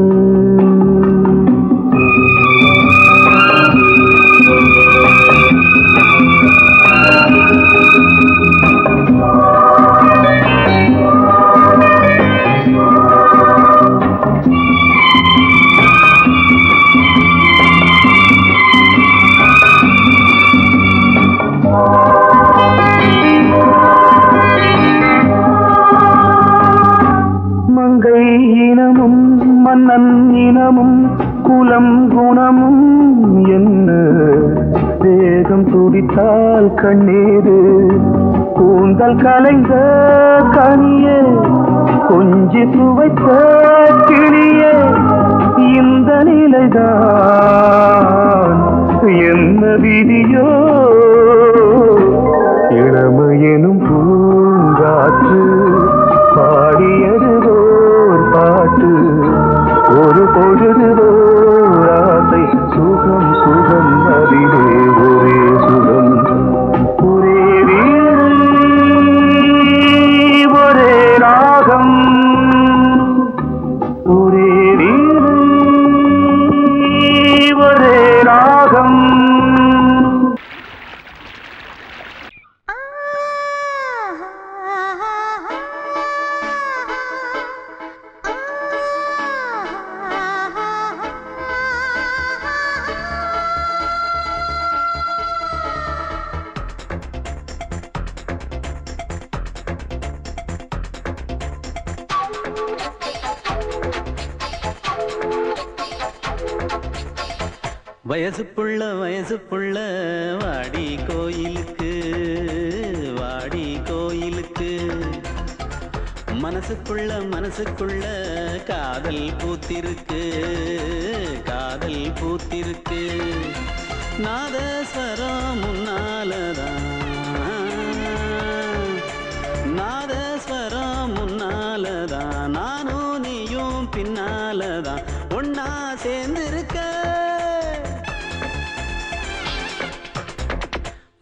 Speaker 1: மங்கை இனமும் மன்னன் இனமும் குலம் குணமும் என்ன வேகம் துடித்தால் கண்ணீரு கூந்தல் கலைந்த கனியே கொஞ்சி சுவைத்த கிளியே இந்த நிலைதான் என்ன விதியோ இளமையெனும் பூங்காற்று பாடியது ஓர் பாட்டு ஒரு பொழுது ஓர் ஆசை சுகம் சுகம் அதிலே ஒரே சுகம் ஒரே வீணை ஒரே ராகம் ஒரே வீணை ஒரே ராகம்
Speaker 5: வயசு புள்ள வாடி கோயிலுக்கு மனசுக்குள்ள காதல் பூத்திருக்கு நாதஸ்வரம் முன்னாலதான் நானும் நீயும் பின்னாலதான் ஒன்னா சேர்ந்திருக்க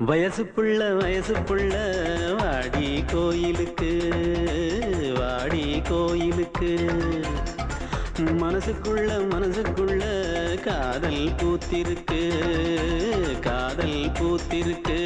Speaker 5: வயசு புள்ள வாடி கோயிலுக்கு மனசுக்குள்ள காதல் பூத்திருக்கு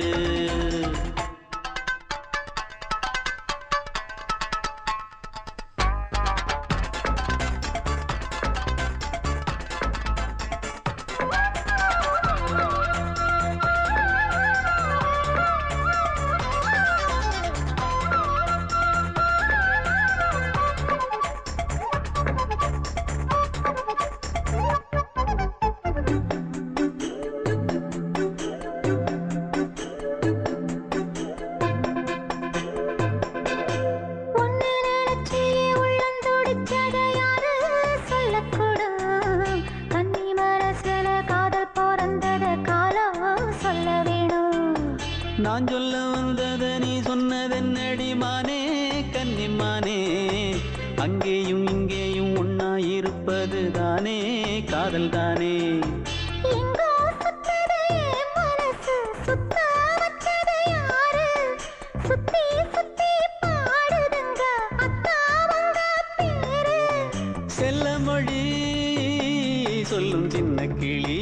Speaker 5: நான் சொல்ல வந்தத நீ சொன்னதென்னடி மானே கன்னிமானே அங்கேயும் இங்கேயும் ஒன்னா இருப்பது தானே காதல் தானே செல்ல மொழி சொல்லும் சின்ன கிளி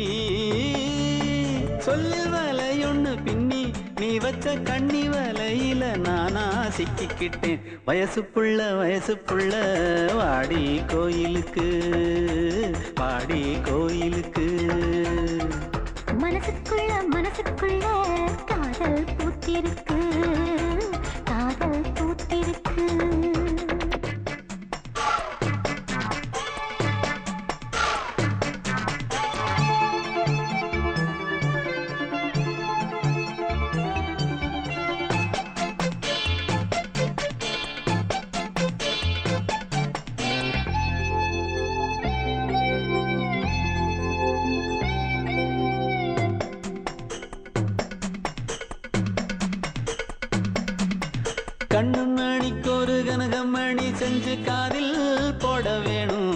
Speaker 5: சொல்லில் வலையொன்னு பின்னி நீ வச்ச கண்ணி வலையில நானா சிக்கிக்கிட்டேன் வயசு புள்ள வாடி கோயிலுக்கு
Speaker 2: மனசுக்குள்ள காதல் பூத்திருக்கு
Speaker 5: கண்ணு மணிக்கு ஒரு கனகமணி செஞ்சு காதில் போட வேணும்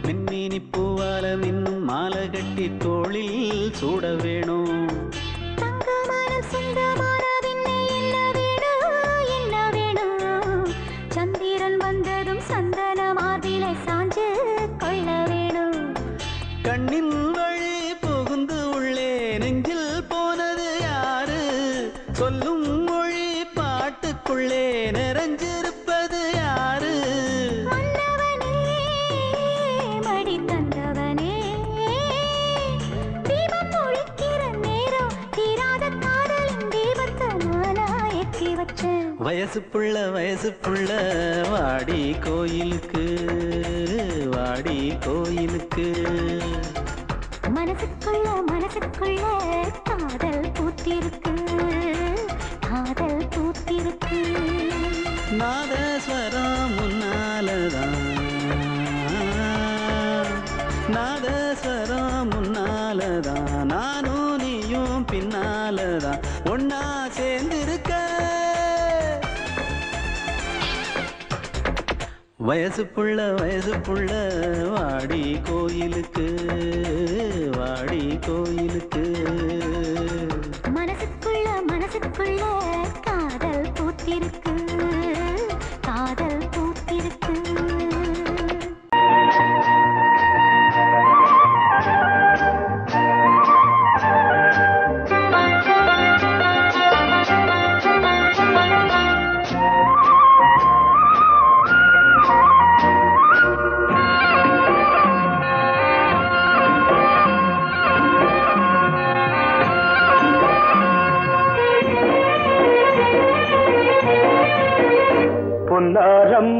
Speaker 5: மின்மினி பூவால மின்னும் மாலை கட்டி தோளில் சூட வேணும்
Speaker 2: சந்திரன் வந்ததும் சந்தன மார்பிலை சாஞ்சு கொள்ள வேணும்
Speaker 5: கண்ணின் வழி புகுந்து உள்ளே நெஞ்சில் போனது யாரு சொல்லும் மொழி பாட்டுக்குள்ளே நிறைஞ்சிருப்பது யாரு
Speaker 2: மடி தந்தவனே தீபம் ஒழிக்கிற நேரம் தீராத காதலின் தீபத்தை நானா ஏற்றி வச்சேன்
Speaker 5: வயசு புள்ள வாடி கோயிலுக்கு
Speaker 2: மனசுக்குள்ள காதல் பூத்திருக்கு
Speaker 5: நாதஸ்வரம் முன்னாலதான் நாதஸ்வரம் முன்னாலதான் நானும் நீயும் பின்னாலதான் ஒன்னா சேர்ந்திருக்க வயசு புள்ள வாடி கோயிலுக்கு வாடி கோயிலுக்கு
Speaker 2: மனசுக்குள்ள காதல் பூத்திருக்கு காதல் பூத்திருக்கு
Speaker 1: பொன்னாரம்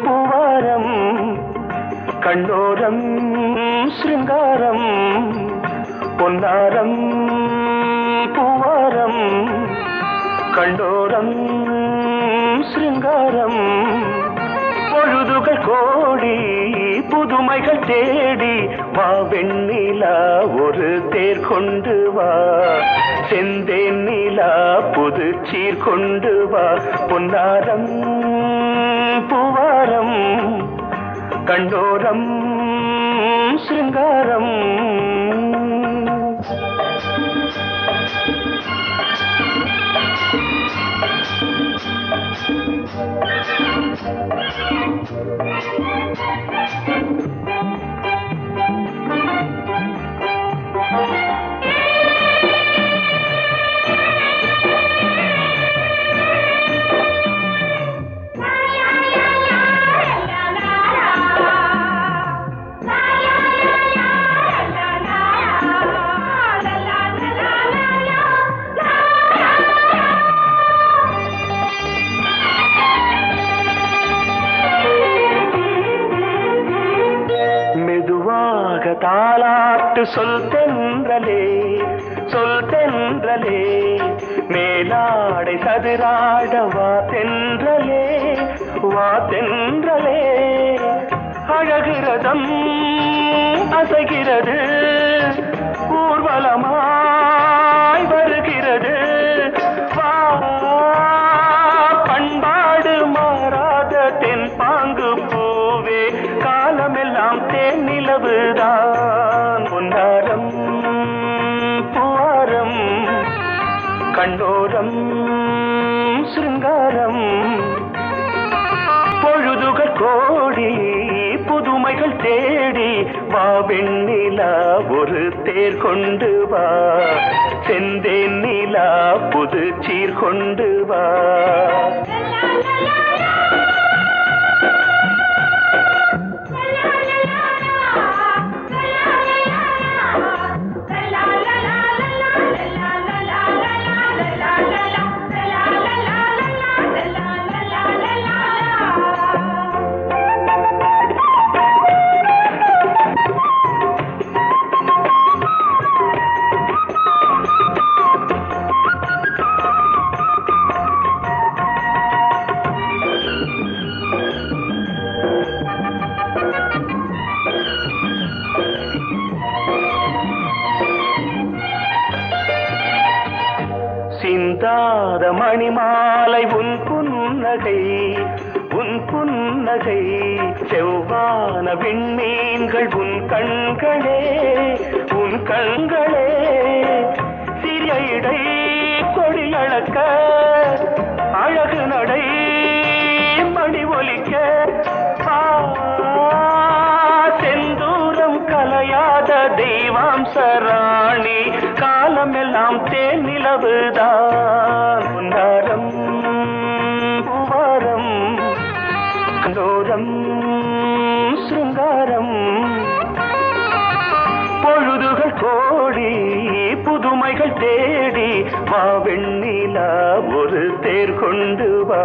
Speaker 1: பூவாரம் கண்ணோரம் சிருங்காரம் பொன்னாரம் பூவாரம் கண்டோரம் சிருங்காரம் பொழுதுகள் கோடி புதுமைகள் தேடி வா வெண்ணிலா ஒரு தேர் கொண்டு வா செந்தேன் நிலா புது சீர் கொண்டு வா பொன்னாரம் பூவாரம் கண்டோரம் சிருங்காரம் தாலாட்டு சொல் தென்றலே மேலாடை சதுராட வா தென்றலே அழகிறதம் அசைகிறது ஊர்வலமாய் வருகிறது வா பண்பாடு மாறாத தென் பாங்கு பூவே காலமெல்லாம் தேன் நிலவுதான் பொன்னாரம் பூவாரம் கண்டோரம் சிருங்காரம் பொழுதுகள் கோடி புதுமைகள் தேடி வா வெண்ணிலா ஒரு தேர் கொண்டு வா செந்தேன் நிலா புது சீர் கொண்டு வா சிந்தாத மணிமாலை உன் புன்னகை செவ்வான விண்மீன்கள் உன் கண்களே சிறிய இடை கொடியளக்க அழகு நடை மணி ஒலிக்க செந்தூரம் கலையாத தெய்வாம்சராணி காலமெல்லாம் தேன் நிலவுதான் பொன்னாரம் பூவாரம் கண்டோரம் சிருங்காரம் பொழுதுகள் கோடி புதுமைகள் தேடி வா வெண்ணிலா ஒரு தேர் கொண்டு வா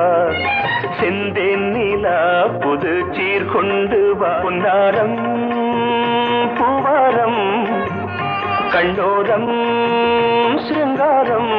Speaker 1: செந்தேன் நிலா புது சீர் கொண்டு வா பொன்னாரம் பூவாரம் கண்டோரம் சிருங்காரம்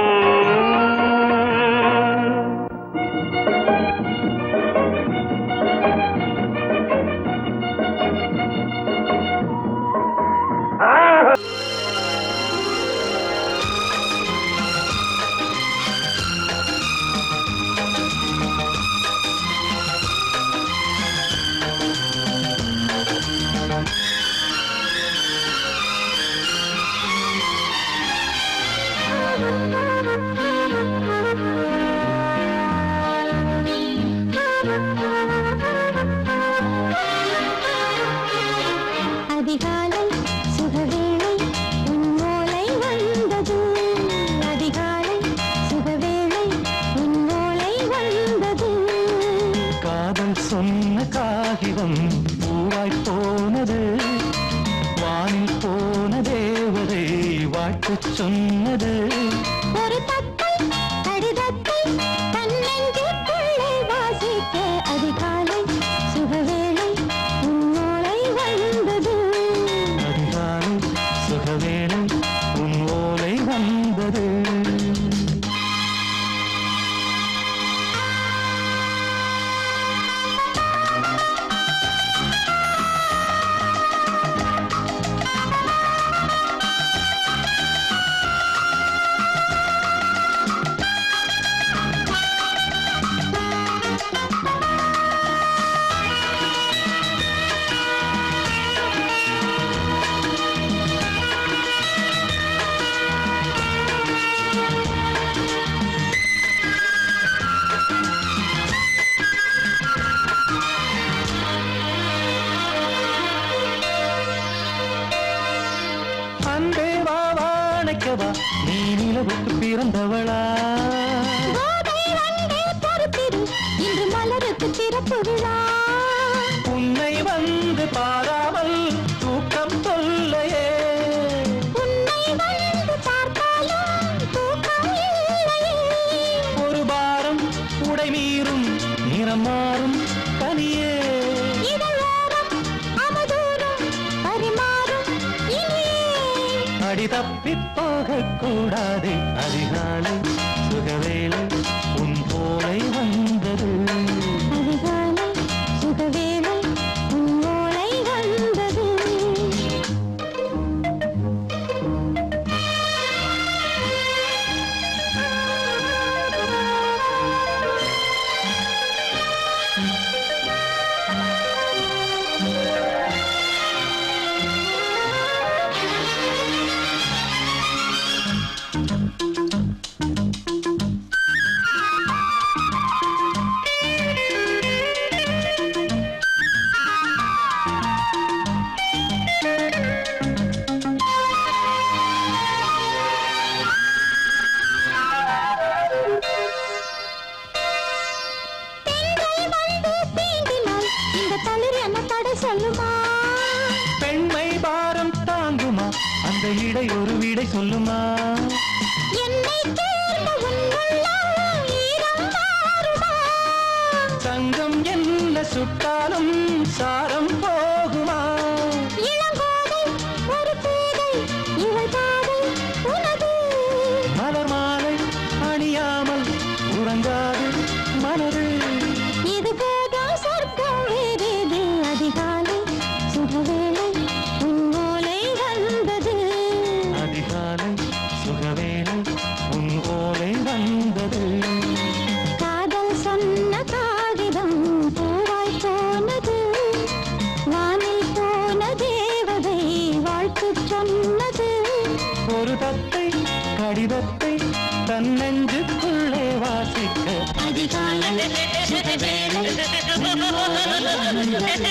Speaker 3: காகிதம் பூவாய் போனது வானில் போன தேவதை வாழ்த்து சொன்னது
Speaker 2: ஒரு தத்தை கடிதத்தை தன்னெஞ்சுக்குள்ளே வாசிக்க அதிகாலை சுகவேளை உன்னோலை வந்தது
Speaker 3: அதிகாலை சுகவேளை உன் ஓலை வந்தது அன்பே வா வாழைக்கவா நீ நிலவுக்கு பிறந்தவளா
Speaker 2: கோதை வந்தே பொறுப்பிரு இன்று மலருக்கு திறப்பு விழா
Speaker 3: உன்னை வந்து பாராமல் தூக்கம் தொல்லையே
Speaker 2: உன்னை வந்து பார்த்தாலும் தூக்கம் இல்லையே
Speaker 3: ஒரு பாரம் உடை மீறும் நிறம் மாறும் தனியே
Speaker 2: இதழோரம் அவதூறம் பரிமாறும் இனியே
Speaker 3: அடி தப்பி போகக் கூடாது அதிகாலை சுகவேளை உன் போலை வந்தது
Speaker 2: அதிகாலை சுகவேளை உன்னோலை வந்தது பெண்கள் வந்து தீண்டினால் இந்த தளிர் என்ன தடை சொல்லுமா
Speaker 3: பெண்மை பாரம் தாங்குமா அந்த இடை ஒரு விடை சொல்லுமா
Speaker 2: என்னை தேர்ந்த உன்னுள்ளம் ஈரம் மாறுமா
Speaker 3: சங்கம் என்ன சுட்டாலும் சாரம் போகுமா
Speaker 2: இளங்கோதை ஒரு பேதை இவள் பாதை உனது
Speaker 3: மலர் மாலை அணியாமல் உறங்காது மலரு
Speaker 2: இது போதும் சொர்க்கம் வேறேது அதிகாலை சுகவேளை உன்னோலை வந்தது
Speaker 3: அதிகாலை சுகவேளை உன் ஓலை வந்தது
Speaker 2: காதல் சொன்ன காகிதம் பூவாய் போனது வானில் போன தேவதை வாழ்த்து சொன்னது
Speaker 3: ஒரு தத்தை கடிதத்தை தன்னெஞ்சுக்குள்ளே வாசிக்க
Speaker 2: அதிகாலை சுகவேளை உன்னோலை வந்தது